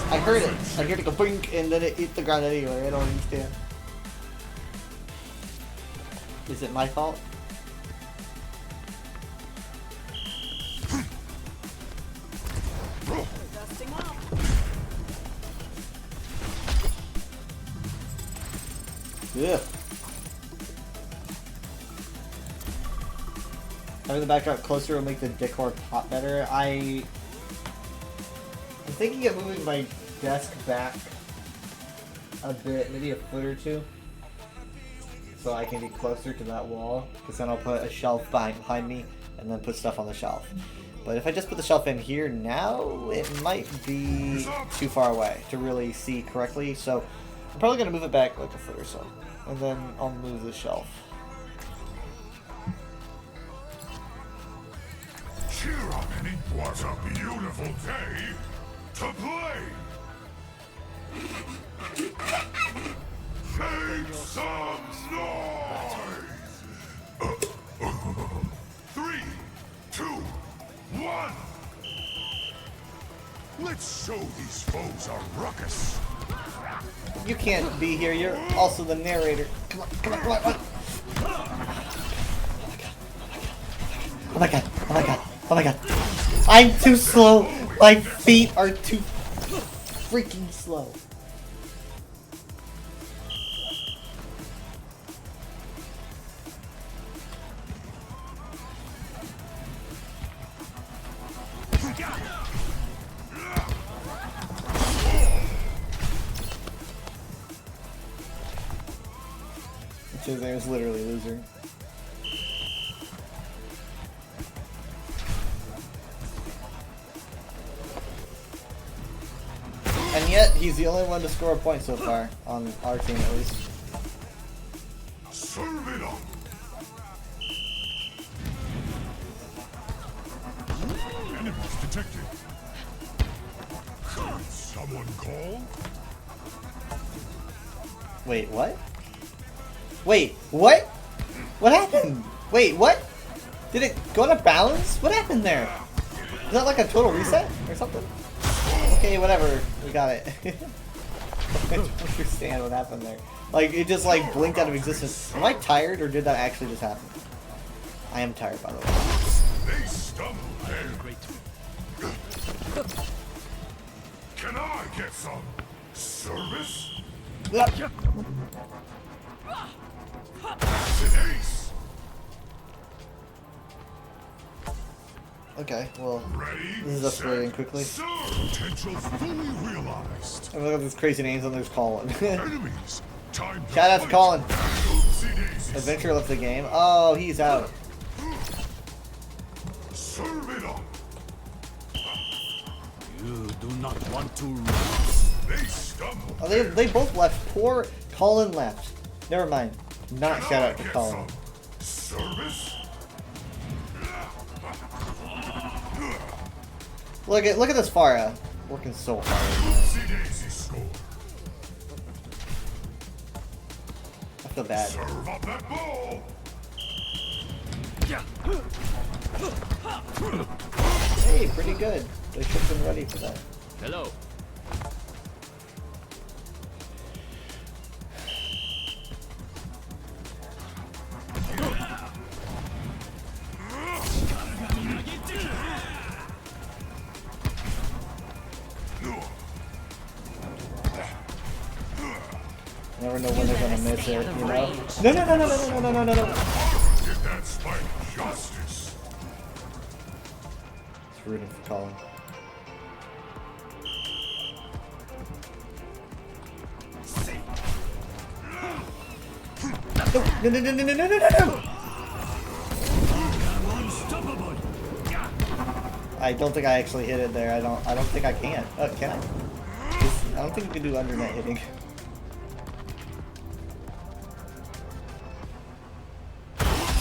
I heard it, go blink, and then it hit the ground anyway. I don't understand. Is it my fault? Dusting off. Yeah. Having the backdrop closer will make the decor pop better. I'm thinking of moving my desk back a bit, maybe a foot or two, so I can be closer to that wall, because then I'll put a shelf behind me and then put stuff on the shelf. But if I just put the shelf in here now, it might be too far away to really see correctly, so I'm probably going to move it back like a foot or so, and then I'll move the shelf. Cheer up, Annie. What a beautiful day to play. Make some noise. 3, 2, 1. Let's show these foes a ruckus. You can't be here, you're also the narrator. Come on, come on, come on, come on. Oh my god, oh my god, oh my god. I'm too slow. My feet are too freaking slow. His name is literally loser. And yet, he's the only one to score a point so far, on our team at least. Serve it up. Enemies detected. Did someone call? Wait, what? Wait, what? What happened? Wait, what? Did it go out of bounds? What happened there? Is that like a total reset or something? Okay, whatever. We got it. I don't understand what happened there. Like, it just like blinked out of existence. Am I tired or did that actually just happen? I am tired, by the way. They stumbled there. Great. Can I get some service? Yep. That's an ace. Okay, well, Ready, this is escalating set, quickly. serve. Potential fully realized. And look at these crazy names on there's Colin. Enemies. Time to Shout out to fight. Colin. Oopsie daisies. Adventure left the game. Oh, he's out. Serve it up. You do not want to run. They stumbled. Oh, they both left. Poor Colin left. Never mind. Not Can shout I out to get Colin. some service. Look at this Farah. Working so hard. Oopsie daisy score. I feel bad. Serve up that ball. Hey, pretty good. They should have been ready for that. Hello. Never know when they're gonna miss it, you know? No. Did that spike justice? It's rooting for Colin. No. I don't think I actually hit it there. I don't think I can. Can I? I don't think you can do undernet hitting.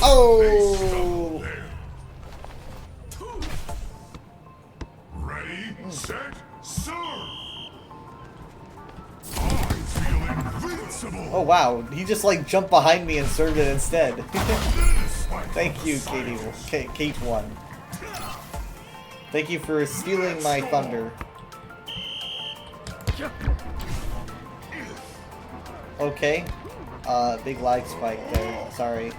Oh! Ready, set, serve! I feel invincible! Oh wow, he just like jumped behind me and served it instead. Thank you, Kate 1. Thank you for stealing my thunder. Okay. Big lag spike there. Sorry.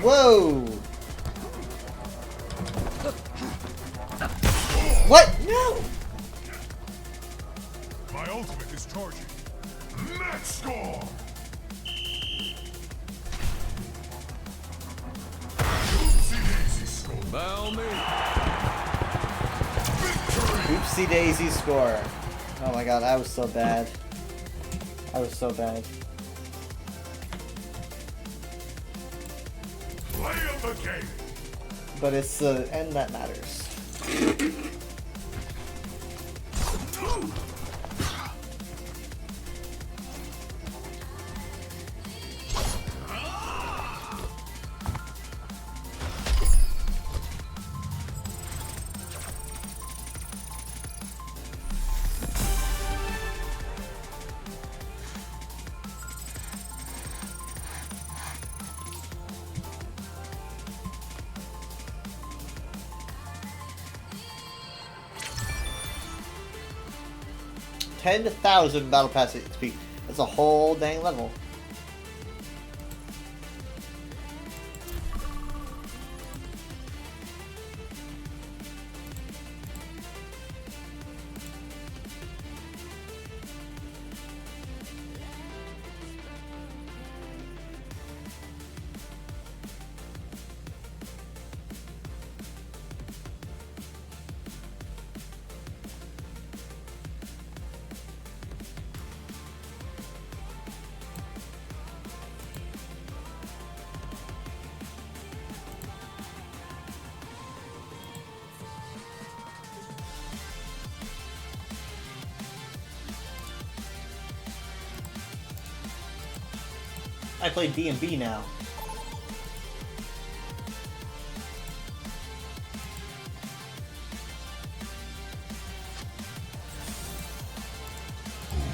Whoa! What? No! My ultimate is charging. Match score! Oopsie-daisy score. Bow me. Oopsie daisy score. Oh my god, I was so bad. I was so bad. Play of the game. But it's the end that matters. $10,000 battle pass XP. That's a whole dang level. I play D&B now.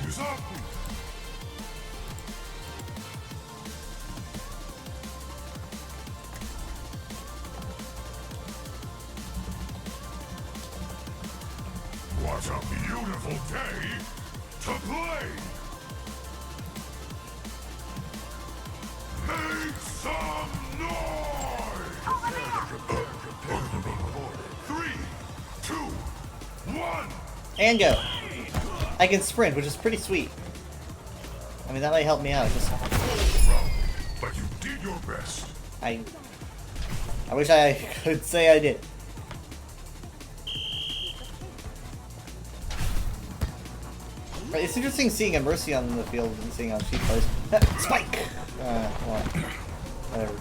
Who's up? What a beautiful day to play! Make some noise! 3, 2, 1! And go. I can sprint, which is pretty sweet. I mean, that might help me out. Just But you did your best. I wish I could say I did. But it's interesting seeing a Mercy on the field and seeing how she plays. Spike! Well, whatever.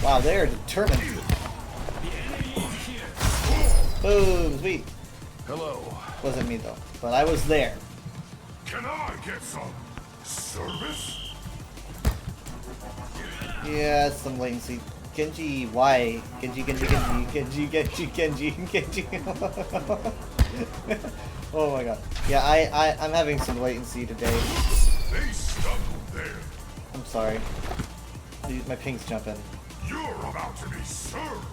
Wow, they're determined. Boom, sweet. Hello. Wasn't me though, but I was there. Can I get some service? Yeah, some latency. Genji, why? Genji. Oh my god. Yeah, I'm having some latency today. They stumbled there. I'm sorry. My ping's jumping. You're about to be served.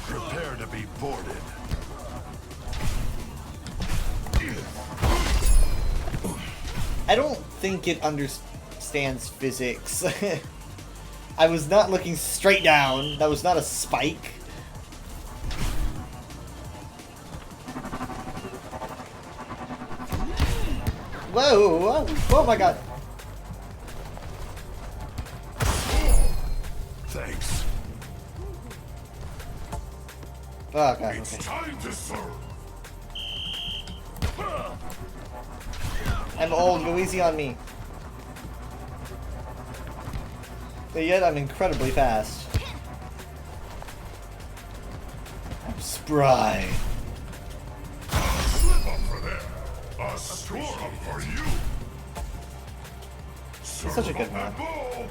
Prepare to be boarded. I don't think it understands physics. I was not looking straight down. That was not a spike. Whoa, whoa, oh my god. Oh god, It's okay. time to serve. I'm old, go easy on me. But yet I'm incredibly fast. I'm spry. Slip up for them. A score up for you. Serve such a good up that man. ball.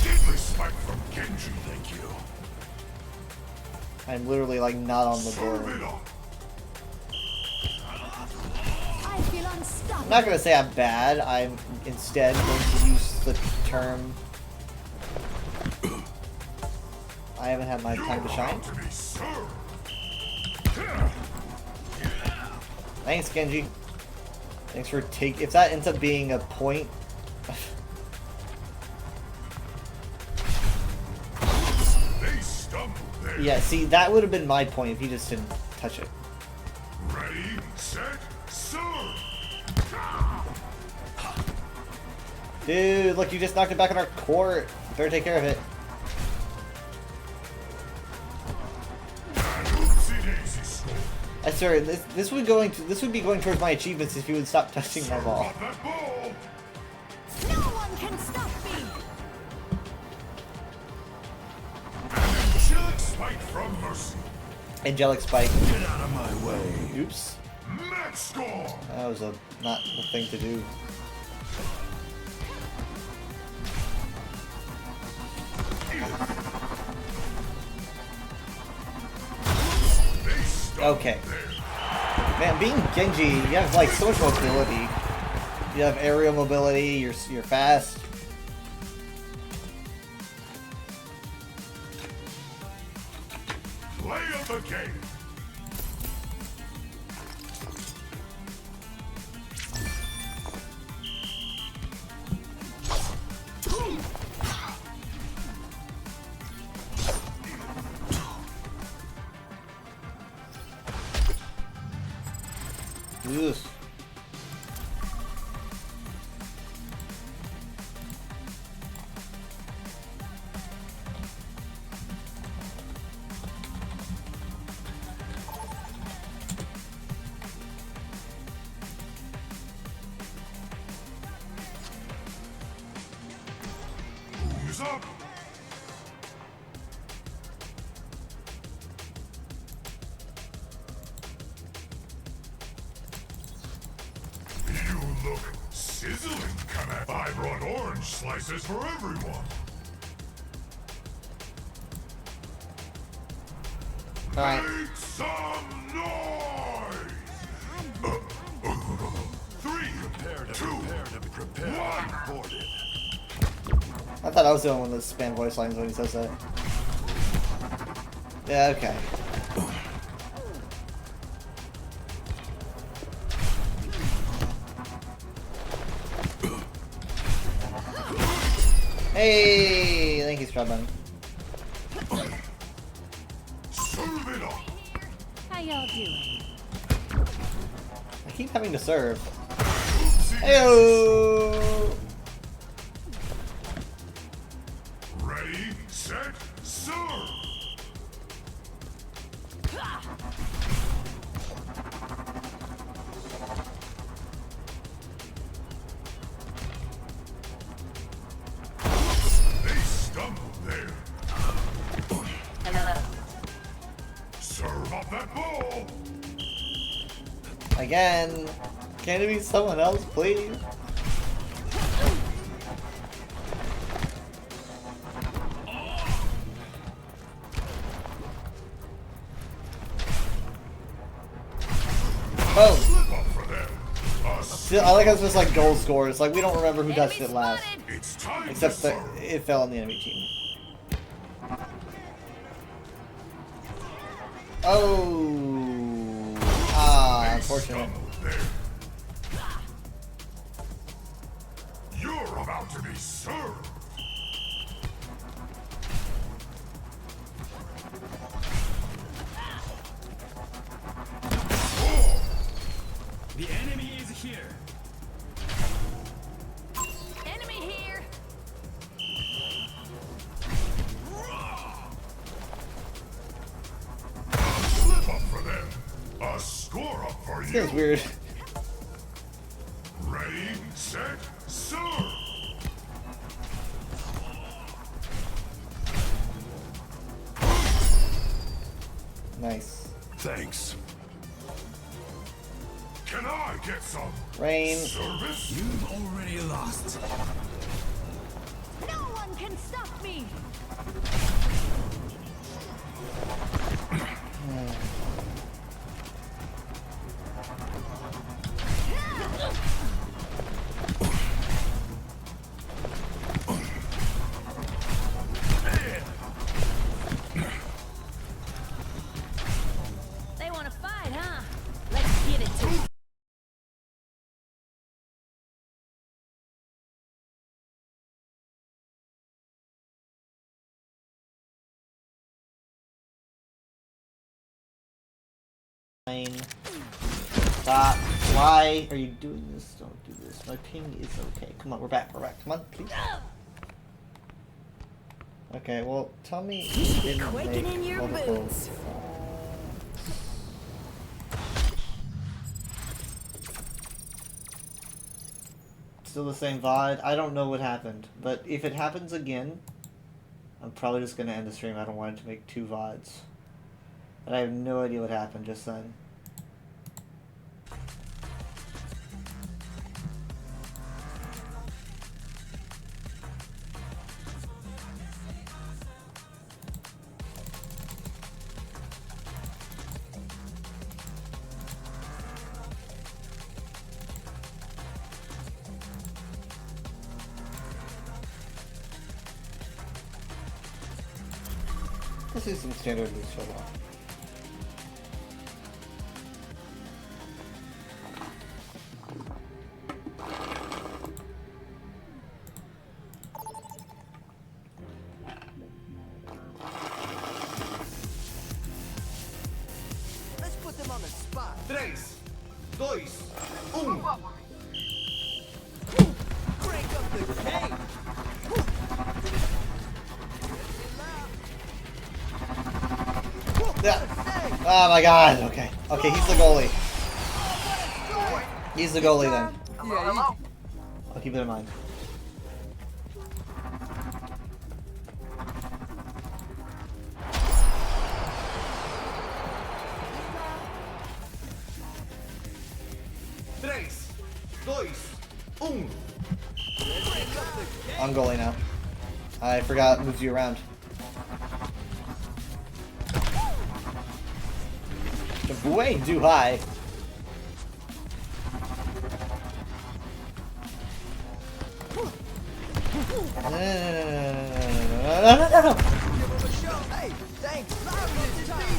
Deadly spike from Genji. Thank you. I'm literally like not on the Serve board. it up. I feel unstoppable. I'm not gonna say I'm bad. I'm instead going to use the term. I haven't had my time to shine. To be served. Thanks, Genji. Thanks for take. If that ends up being a point, They stumbled there. yeah. See, that would have been my point if he just didn't touch it. Ready, set, serve. Dude, look, you just knocked it back on our court. Better take care of it. And oopsie daisy score. I swear, this would be going towards my achievements if you would stop touching my Serve ball. up that ball. No one can stop me. Angelic spike from Mercy. Angelic spike. Get out of my way. Oops, Match score. that was not the thing to do. They stumbled Okay. there. Man, being Genji, you have like so much mobility. You have aerial mobility. You're fast. Play of the game. Ugh. Who's up? You look sizzling, Kamek. I brought orange slices for everyone. Alright. Make some noise! 3, 2, 1. Boarded. I thought I was the only one that spam voice lines when he says that. Yeah, okay. Hey, thank you, Strawbunny. Serve it up. How y'all doing? I keep having to serve. Oopsie Heyo! Ready, set, serve. They stumbled there. Serve up that ball. Again. Can it be someone else, please? Oh, Slip up for them. see, I like how it's just like goal score. It's like we don't remember who touched it last. It's time Except to that serve. it fell on the enemy team. Oh. Ah, unfortunate. Stumbled there. You're about to be served. The enemy is here. Enemy here. This game's weird. Ready, set, serve! Nice. Thanks. Can I get some Rain. service? You've already lost. No one can stop me! They want to fight, huh? Let's get it to Fine. Stop. Why are you doing this? Don't do this. My ping is okay. Come on, we're back. We're back. Come on, please. Okay, well, tell me. You didn't quaking make in your multiple boots. Still the same VOD. I don't know what happened, but if it happens again, I'm probably just gonna end the stream. I don't want it to make 2 VODs. But I have no idea what happened just then. Let's do some standard loose for now. Let's put them on the spot. 3, 2, 1. Crank up the game. Yeah. Oh my god, okay. Okay, he's the goalie. He's the goalie then. Yeah, I'll keep it in mind. I'm goalie now. I forgot it moves you around. The way too high. No. Hey, thanks. This time.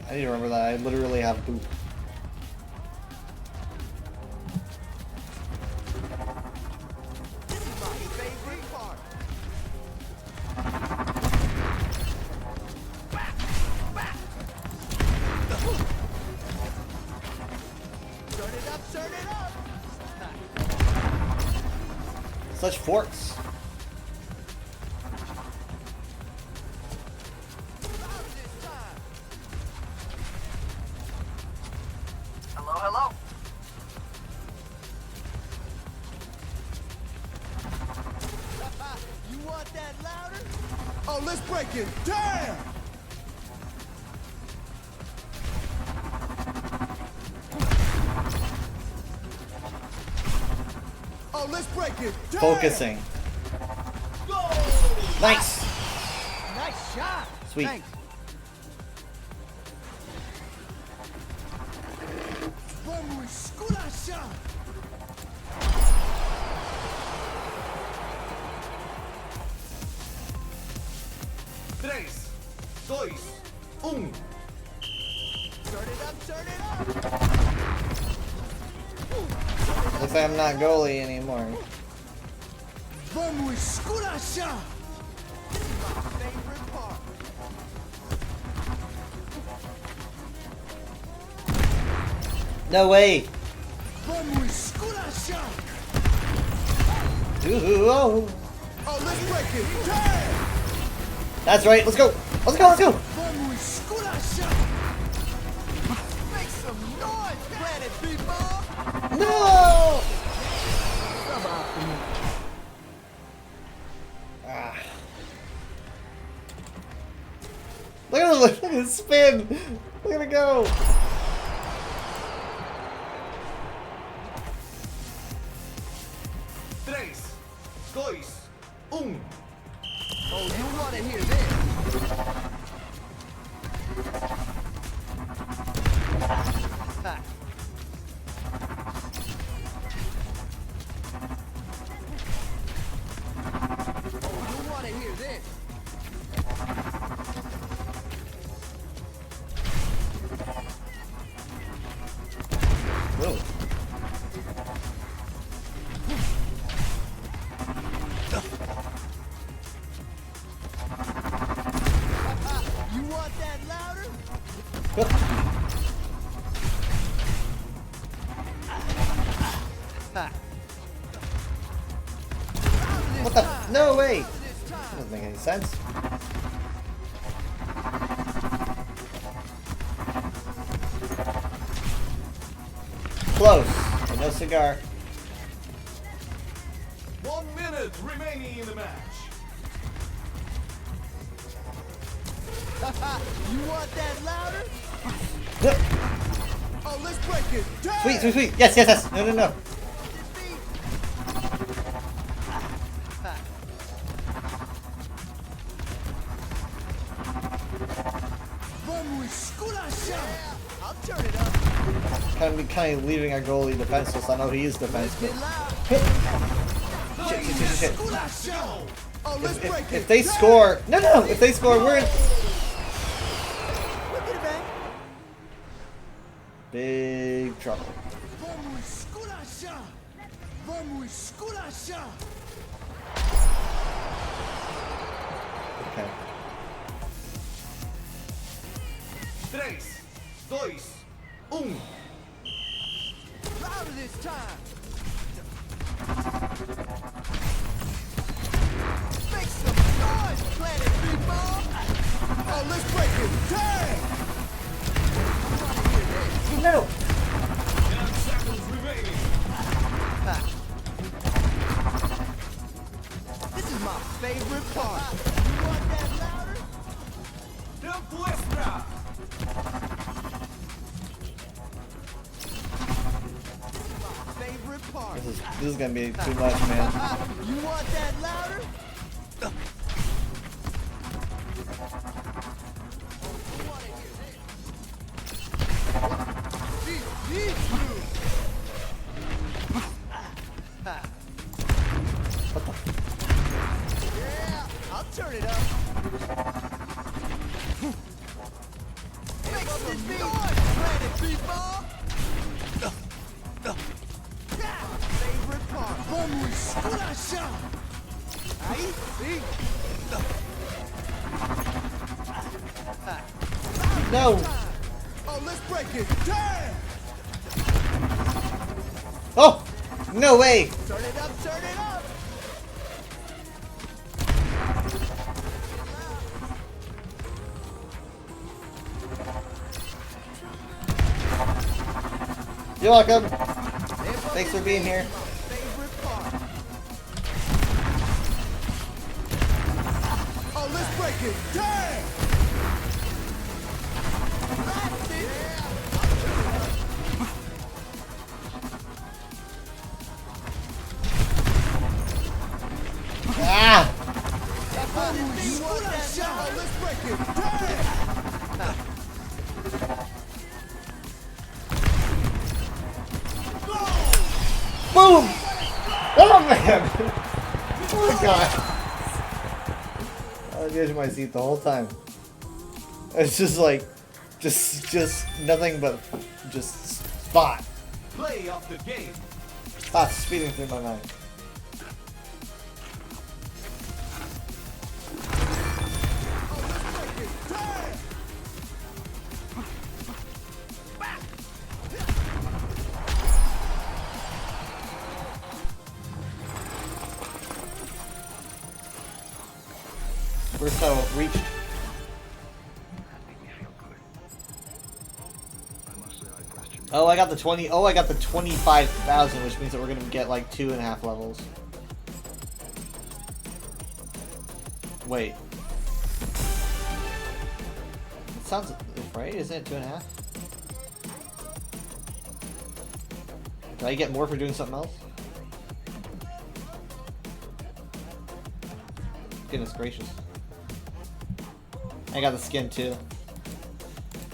I need to remember that. I literally have poop. This is my favorite part. Turn it up, turn it up. Such forks. Loud this time. Hello, hello. You want that louder? Oh, let's break it down. Oh, let's break it down. Focusing. Nice. Nice shot. Sweet. Thanks. Vamos, esculacha. 3, 2, 1. Turn it up, turn it up. Looks like I'm not goalie anymore. Vamos, esculacha. This is my favorite part. No way. Vamos, esculacha. Ooh, oh. Oh, let's break it down. That's right. Let's go. Let's go. Let's go. Vamos, esculacha. Make some noise, planet people! No! Ah. Look at it spin! Look at it go! Tres, dois, Oh, you want to hear this? Ha. Oh, you want to hear this? Whoa. You want that louder? Ha. What the? No way! Doesn't make any sense. Close. But no cigar. 1 minute remaining in the match. You want that louder? No. Oh, let's break it. Damn! Sweet, sweet, sweet. Yes, yes, yes. No, no, no. I'll turn it up. Kind of leaving our goalie defenseless. I know he is defenseless. Get loud. Shit, shit, shit, shit. Oh, let's break it. If they score, no, no. If they score, we're in Look at it, man. big trouble. Okay. Tres, dois, Louder this time. Make some noise, planet people. Oh, let's break it. Damn! No. 10 seconds remaining. This is my favorite part. You want that louder? Tempo extra. Favorite part. This is gonna be too much, man. You want that louder? Yeah, I'll turn it up. Make some noise, planet people! Favorite part. Vamos, esculacha! Aí sim. No. Oh, let's break it. Damn! Oh, no way. Turn it up, turn it up! You're welcome. Thanks for being here. Favorite part. Oh, let's break it. Damn! That's it. Ah. You want that shot? Oh, let's break it. Damn! Boom. Oh man. Oh my god. I was edge of my seat the whole time. It's just like, just nothing but just spot. Play of the game. Thoughts speeding through my mind. Versatile reached. I must say Oh, I got the 20. Oh, I got the 25,000, which means that we're gonna get like 2.5 levels. Wait. It sounds right, isn't it 2.5? Did I get more for doing something else? Goodness gracious. I got the skin too.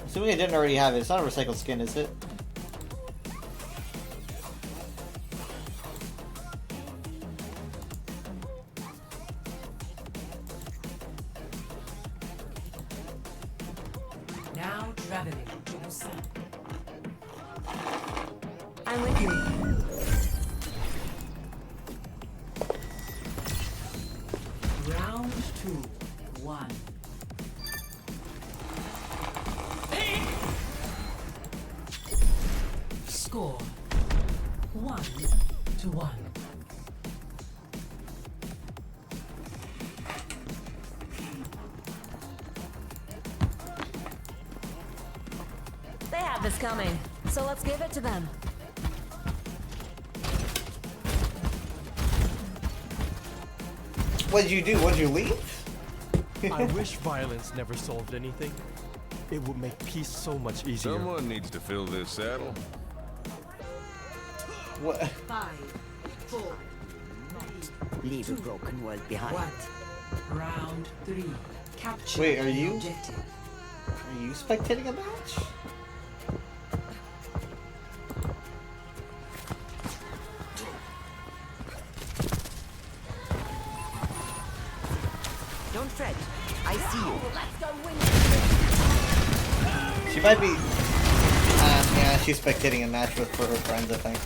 Assuming I didn't already have it. It's not a recycled skin, is it? Now traveling to Busan. I'm with you. Round 2, 1. Score 1-1. They have this coming, so let's give it to them. What did you do? What did you leave? I wish violence never solved anything. It would make peace so much easier. Someone needs to fill this saddle. What? 5, 4, Leave a broken world behind. 1. Round 3. Capture. Wait, are you? Objective. Are you spectating a match? Don't fret. I see you. She might be. Yeah, she's spectating a match with for her friends, I think.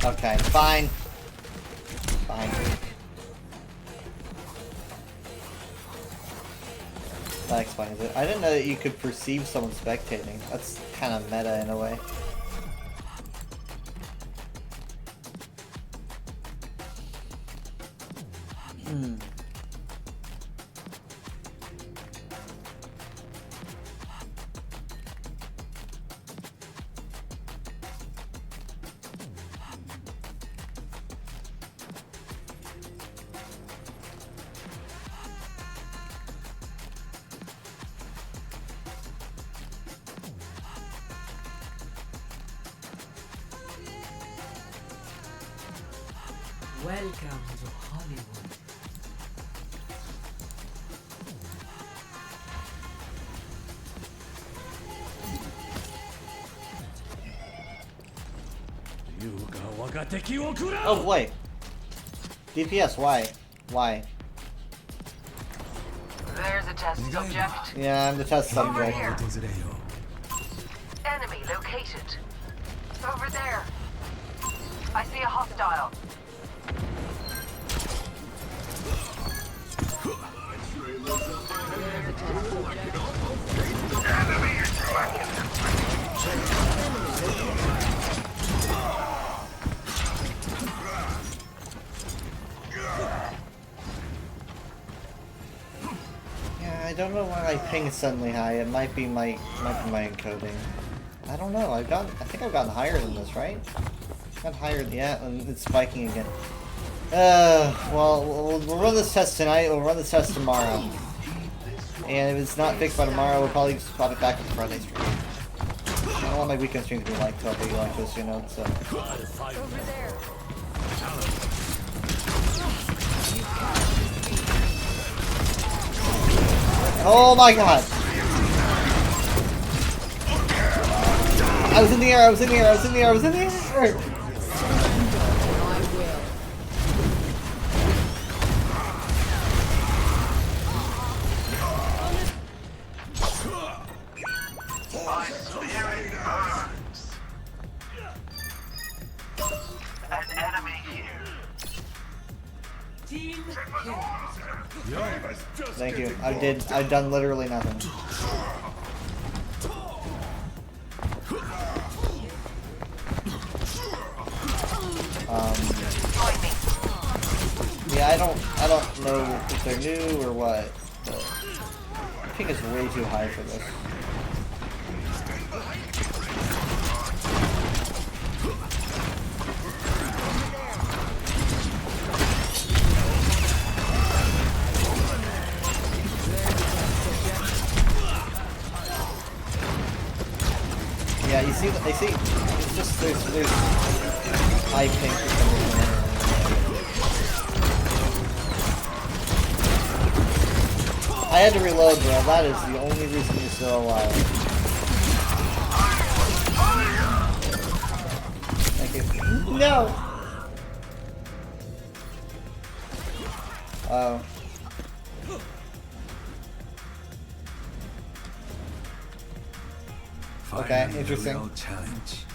Okay, fine. Fine. That explains it. I didn't know that you could perceive someone spectating. That's kind of meta in a way. Welcome to Hollywood. Oh, wait. DPS, why? Why? There's a test subject. Yeah, I'm the test Over subject. here. Enemy located. Over there. I see a hostile. Yeah, I don't know why my ping is suddenly high. It might be my encoding. I don't know. I think I've gotten higher than this, right? Got higher, yeah, and it's spiking again. Well, we'll run this test tonight. We'll run this test tomorrow. And if it's not fixed by tomorrow, we'll probably swap it back to the Friday stream. I don't want my weekend stream to be like how big like this, you know. So. Over there. Oh my god! I was in the air, I was in the air, I was in the air, I was in the air! An enemy here. Team kill. Thank you. I've done literally nothing. Yeah, I don't know if they're new or what, but I think it's way too high for this. You see, I see. It's just there's high pink for some reason. I had to reload, bro. That is the only reason you're still alive. Thank you. No. Oh. Okay, interesting. Challenge.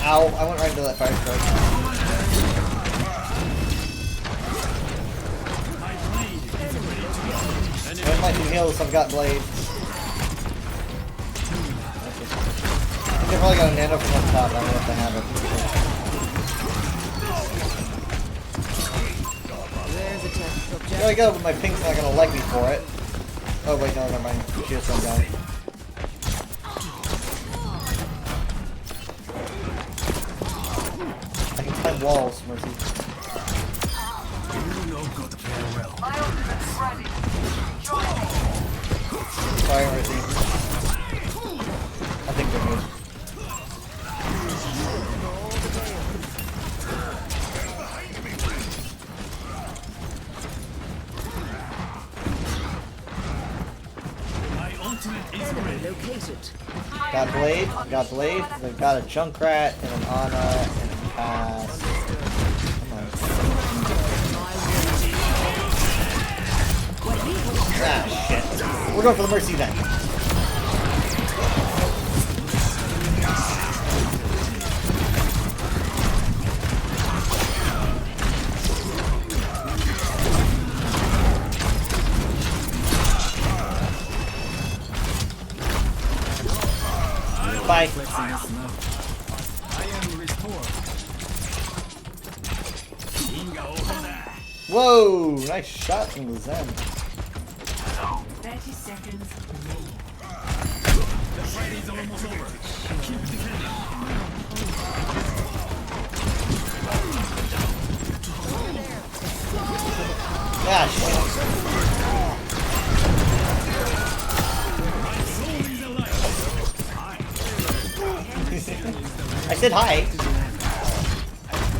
Ow, I went right into that fire strike. When my two heals, I've got blade. I think they probably got a nano from up top, I don't know if they have it. There we go, but my ping's not gonna like me for it. Oh wait, no, never mind. She just went down. Walls, Mercy. My ultimate's ready. Sorry, Mercy. I think they're good. My ultimate is ready. Located. Got Blade, they've got a Junkrat and an Ana and a Pass. Ah, shit. We're going for the Mercy then. Bye. I am restored. Whoa! Nice shot from the Zen. 30 seconds. The fight is almost over. Keep defending. Ah, shit. I said hi.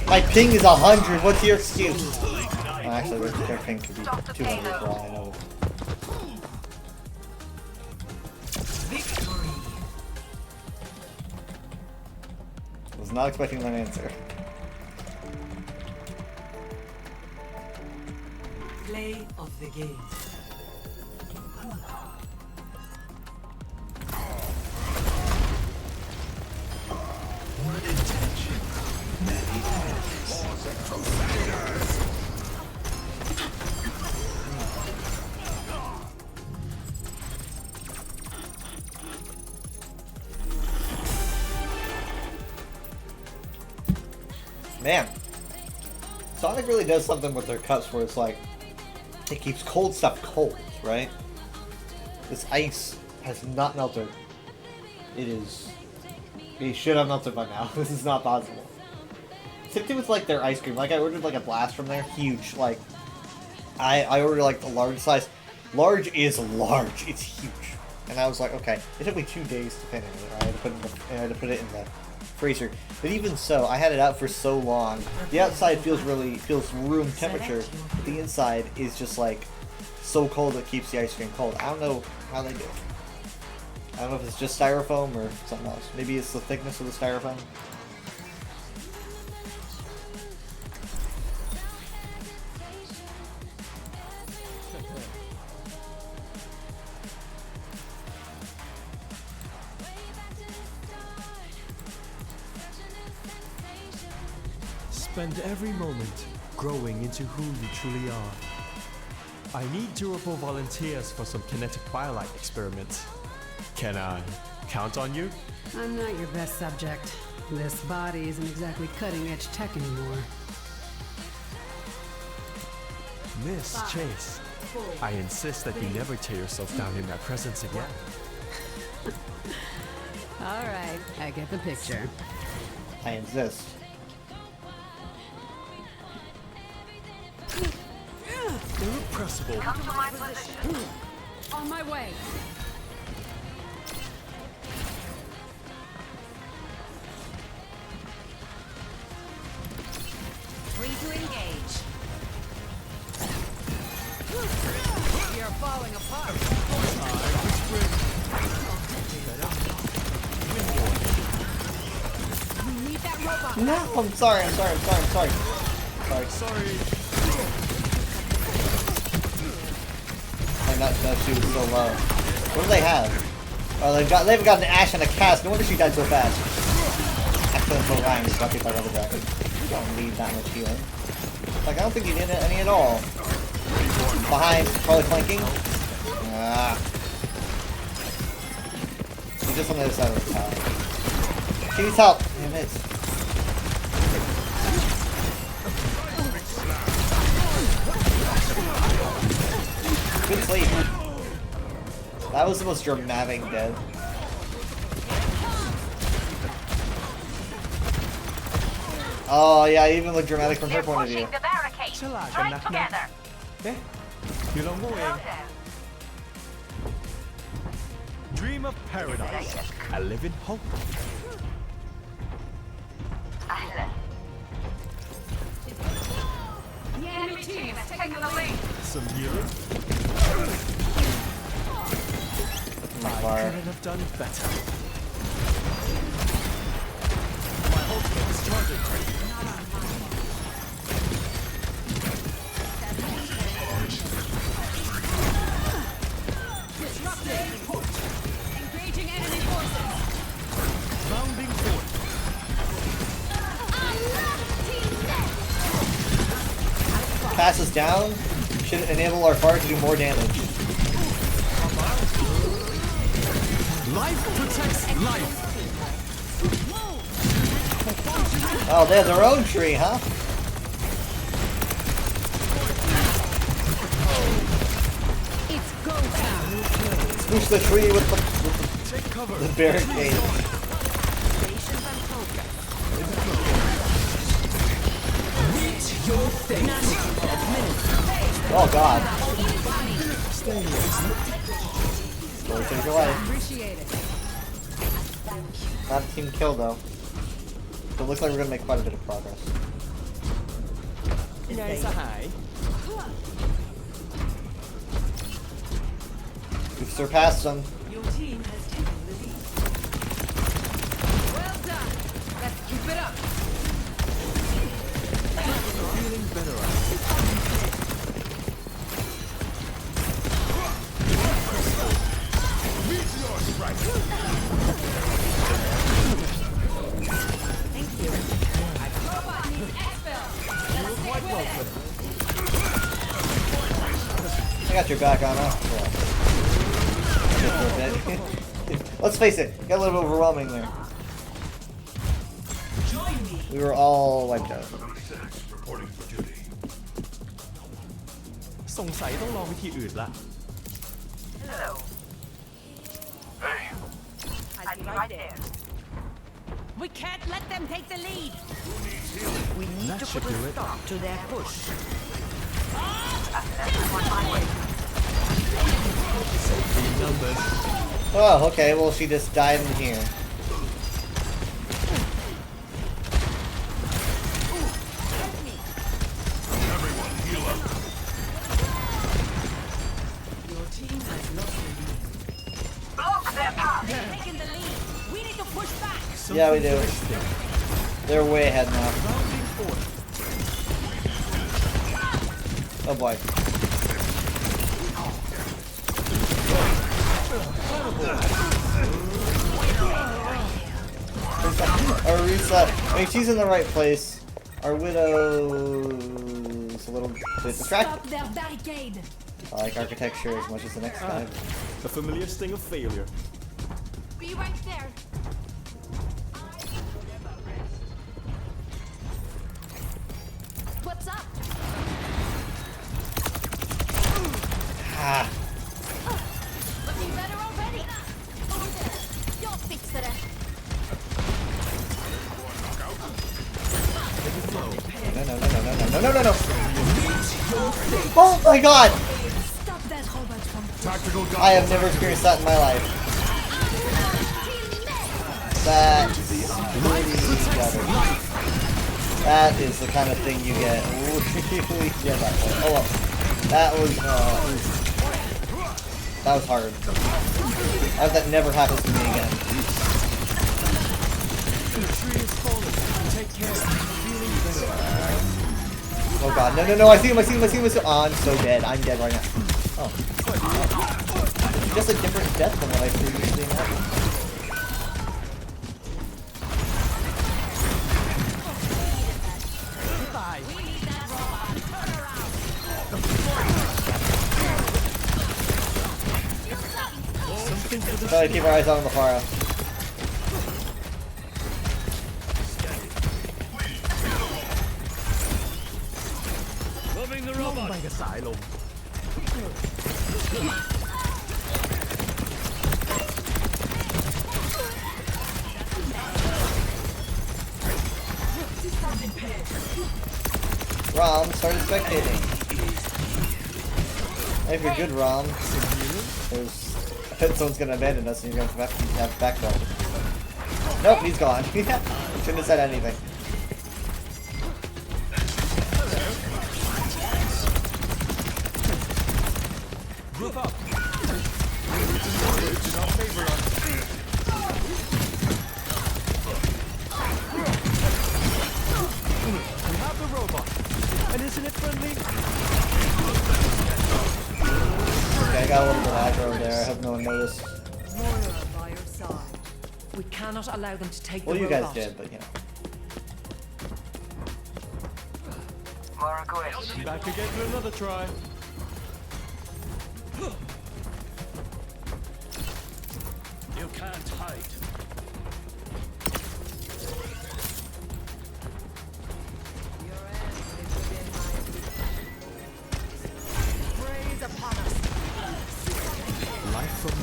My ping is 100. What's your excuse? Oh, actually, their ping could be 200 for all I know. Was not expecting that answer. Play of the game. Man, Sonic really does something with their cups where it's like, it keeps cold stuff cold, right? This ice has not melted. It should have melted by now. This is not possible. Same thing with like their ice cream. Like I ordered like a blast from there, huge. Like, I ordered like the large size. Large is large, it's huge. And I was like, okay, it took me 2 days to finish it. Right? I had to put it in the freezer. But even so, I had it out for so long. The outside feels room temperature, but the inside is just like so cold it keeps the ice cream cold. I don't know how they do it. I don't know if it's just styrofoam or something else. Maybe it's the thickness of the styrofoam. Spend every moment growing into who you truly are. I need durable volunteers for some kinetic biolite experiments. Can I count on you? I'm not your best subject. This body isn't exactly cutting-edge tech anymore. Miss Chase, I insist that you never tear yourself down in my presence again. All right, I get the picture. I insist. Irrepressible. Come to my position. On my way. Free to engage. You're falling apart. We need that robot. No, I'm sorry. Sorry. And that she was so low. What do they have? Oh, they've got an Ash and a Cass. No wonder she died so fast. Accidental Ryan is bucket by Rubber Dragon. You don't need that much healing. Like, I don't think you need any at all. Behind, probably flanking. Ah. He's just on the other side of the tower. She needs help. Damn it. Good sleep. That was the most dramatic death. Oh yeah, even look dramatic from her point of view. The barricade. Strike together. Dream of paradise. I live in hope. The enemy team is taking the lead. Some healing. I couldn't have done better. My ultimate is charging. Engaging enemy forces. Rounding forward. Pass us down should enable our fire to do more damage. Life protects life. Oh, they have their own tree, huh? It's go time. Push the tree with the barricade. Oh god. Story take your life. Appreciate it. Not a team kill though. So it looks like we're gonna make quite a bit of progress. We've surpassed them. Your team has taken the lead. Well done. Let's keep it up. Feeling better. I got your back on us. Let's face it, got a little bit overwhelming there. We were all wiped out. สงสัยต้องลองวิธีอื่นละ Hello. Hey. I'll be right there. We can't let them take the lead. We need That to should put do a it. stop to their push. Numbers. Oh, okay, well she just died in here. Your team has lost the lead. Block their path. They're taking the lead. We need to push back. Yeah, we do. They're way ahead now. Rounding forward. Oh boy. Arisa, I mean, she's in the right place. Our Widow's a little bit distracted. Stop their barricade. I like architecture as much as the next guy. The familiar sting of failure. be right there. What's up? Ah. Looking better already. Over there. You'll fix it. No. Oh my god! Stop that robot from I have never experienced that in my life. That's pretty gutted. That is the kind of thing you get really good at. Oh well. That was hard. I hope that never happens to me again. Oh god, no, I see him. Oh, I'm so dead. I'm dead right now. Oh. Just a different death than what I previously imagined. Try to keep our eyes on Mafara. Moving the robot. ไปกับสายลม Rom, started spectating. If you're good, Rom, I bet someone's gonna abandon us and you're gonna have to backtrack. Nope, he's gone. Shouldn't have said anything. Group up. We have the robot. And isn't it friendly? Okay, I got a little bit of aggro there. I hope no one noticed. Moira by your side. We cannot allow them to take Well, the you robot. guys did, but you know. Moira, go ahead. Back again for another try. You can't hide. Praise upon us. Life from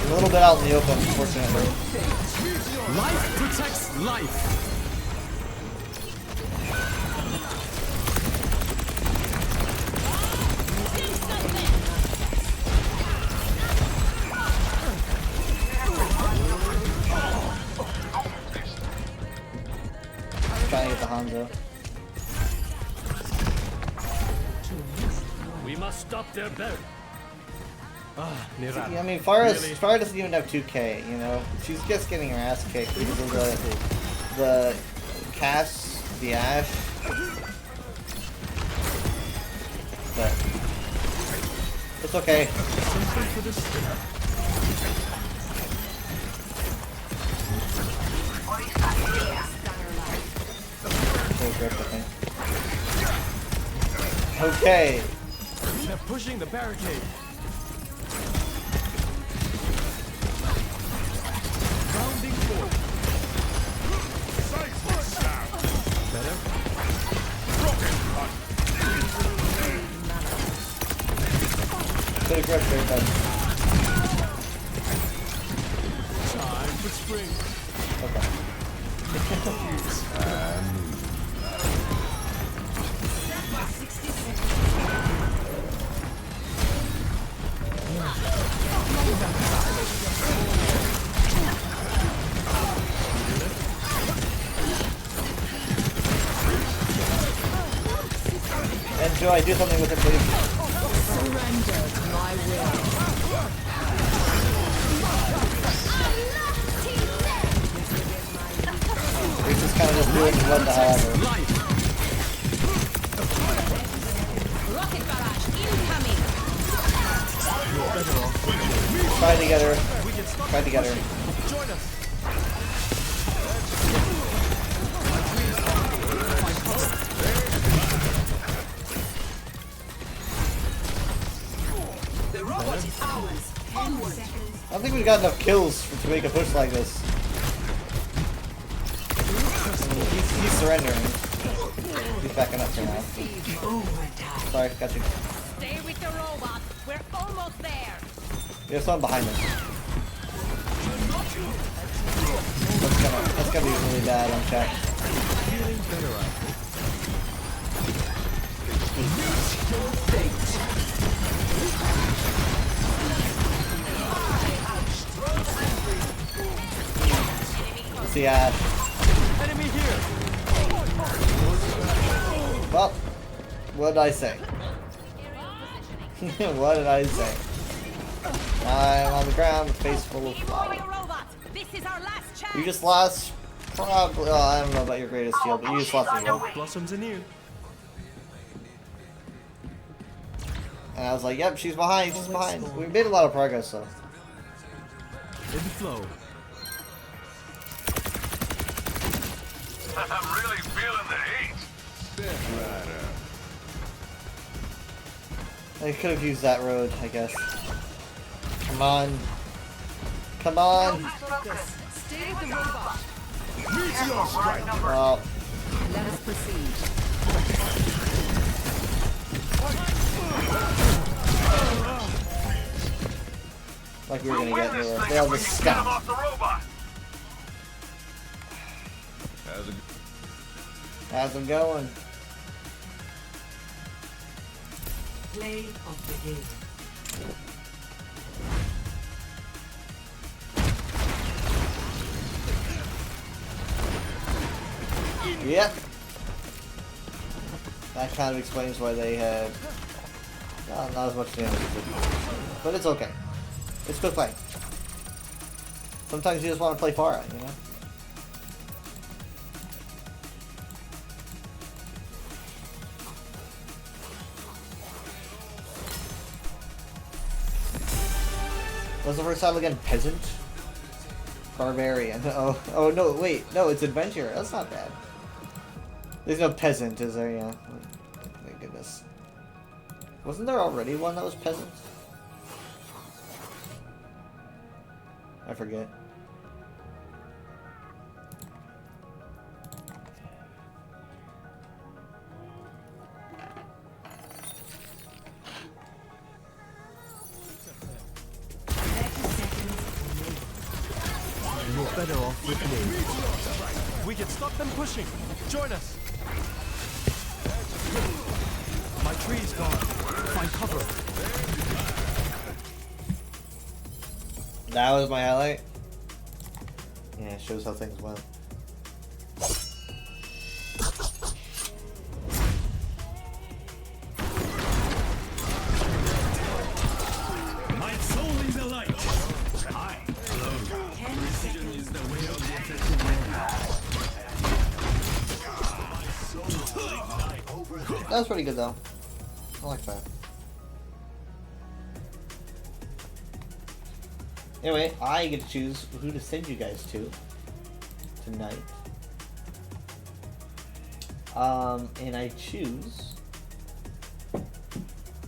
A little bit out in the open, unfortunately. Life protects life. Trying to get the Hanzo. We must stop their barrel. I mean, Farah doesn't even have 2K, you know? She's just getting her ass kicked because of the Cass, the Ashe. But it's okay. Full grip, I think. Okay. They're pushing the barricade. Rounding forward. Better. Good grip, very bad. Time for spring. Okay. And Joy, do something with it, please. Surrender to my will. We just kind of just do it and what the hell ever. Rocket barrage incoming. Try together. Try together. Join us. think we've got enough kills to make a push like this. I mean, he's surrendering. He's backing up for now. Sorry, got you. Stay with the robot. We're almost there. We have someone behind us. That's gonna be really bad on chat. Feeling better, I think. See Ash. Enemy here. Well, what did I say? What did I say? I'm on the ground, face full of lava. This is our last chance. You just lost, probably. Oh, I don't know about your greatest shield, but you just lost your shield. Blossoms anew. And I was like, yep, she's behind, she's behind. We made a lot of progress, though. In the flow. I'm really feeling the heat. Step right up. I could have used that road, I guess. Come on. Come on. Stay with the robot. Meteor strike. Oh, Let us proceed. like we were gonna get anywhere. They all just stopped. Off the robot. How's it going? Play of the game. Yep. That kind of explains why they had not as much damage as they did. But it's okay. It's good play. Sometimes you just want to play Pharah, you know? What's the first title again? Peasant? Barbarian. Oh no, wait. No, it's Adventurer. That's not bad. There's no Peasant, is there? Yeah. Thank goodness. Wasn't there already one that was Peasant? I forget. You're better off with me. We can stop them pushing. Join us. My tree's gone. Find cover. That was my highlight. Yeah, it shows how things went. My soul is a light. I glow. Precision is the way of the effective man. That was pretty good though. I like that. Anyway, I get to choose who to send you guys to tonight. And I choose.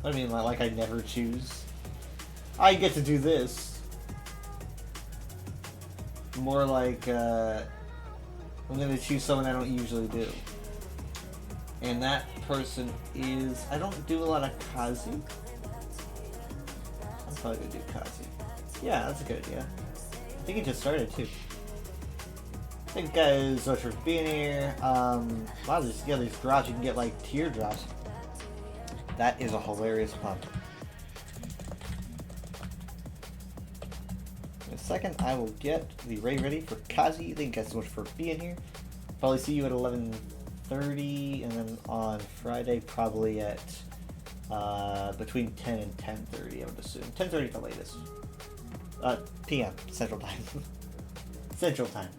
I mean, like I never choose. I get to do this. More like, I'm gonna choose someone I don't usually do. And that person is, I don't do a lot of Kazi. I'm probably gonna do Kazi. Yeah, that's a good idea. I think it just started too. Thank you guys so much for being here. Wow, these drops, you can get like teardrops. That is a hilarious pump. In a second, I will get the raid ready for Kazi. Thank you guys so much for being here. Probably see you at 11:30, and then on Friday probably at between 10 and 10:30. I would assume 10:30 at the latest. PM Central Time. Central Time.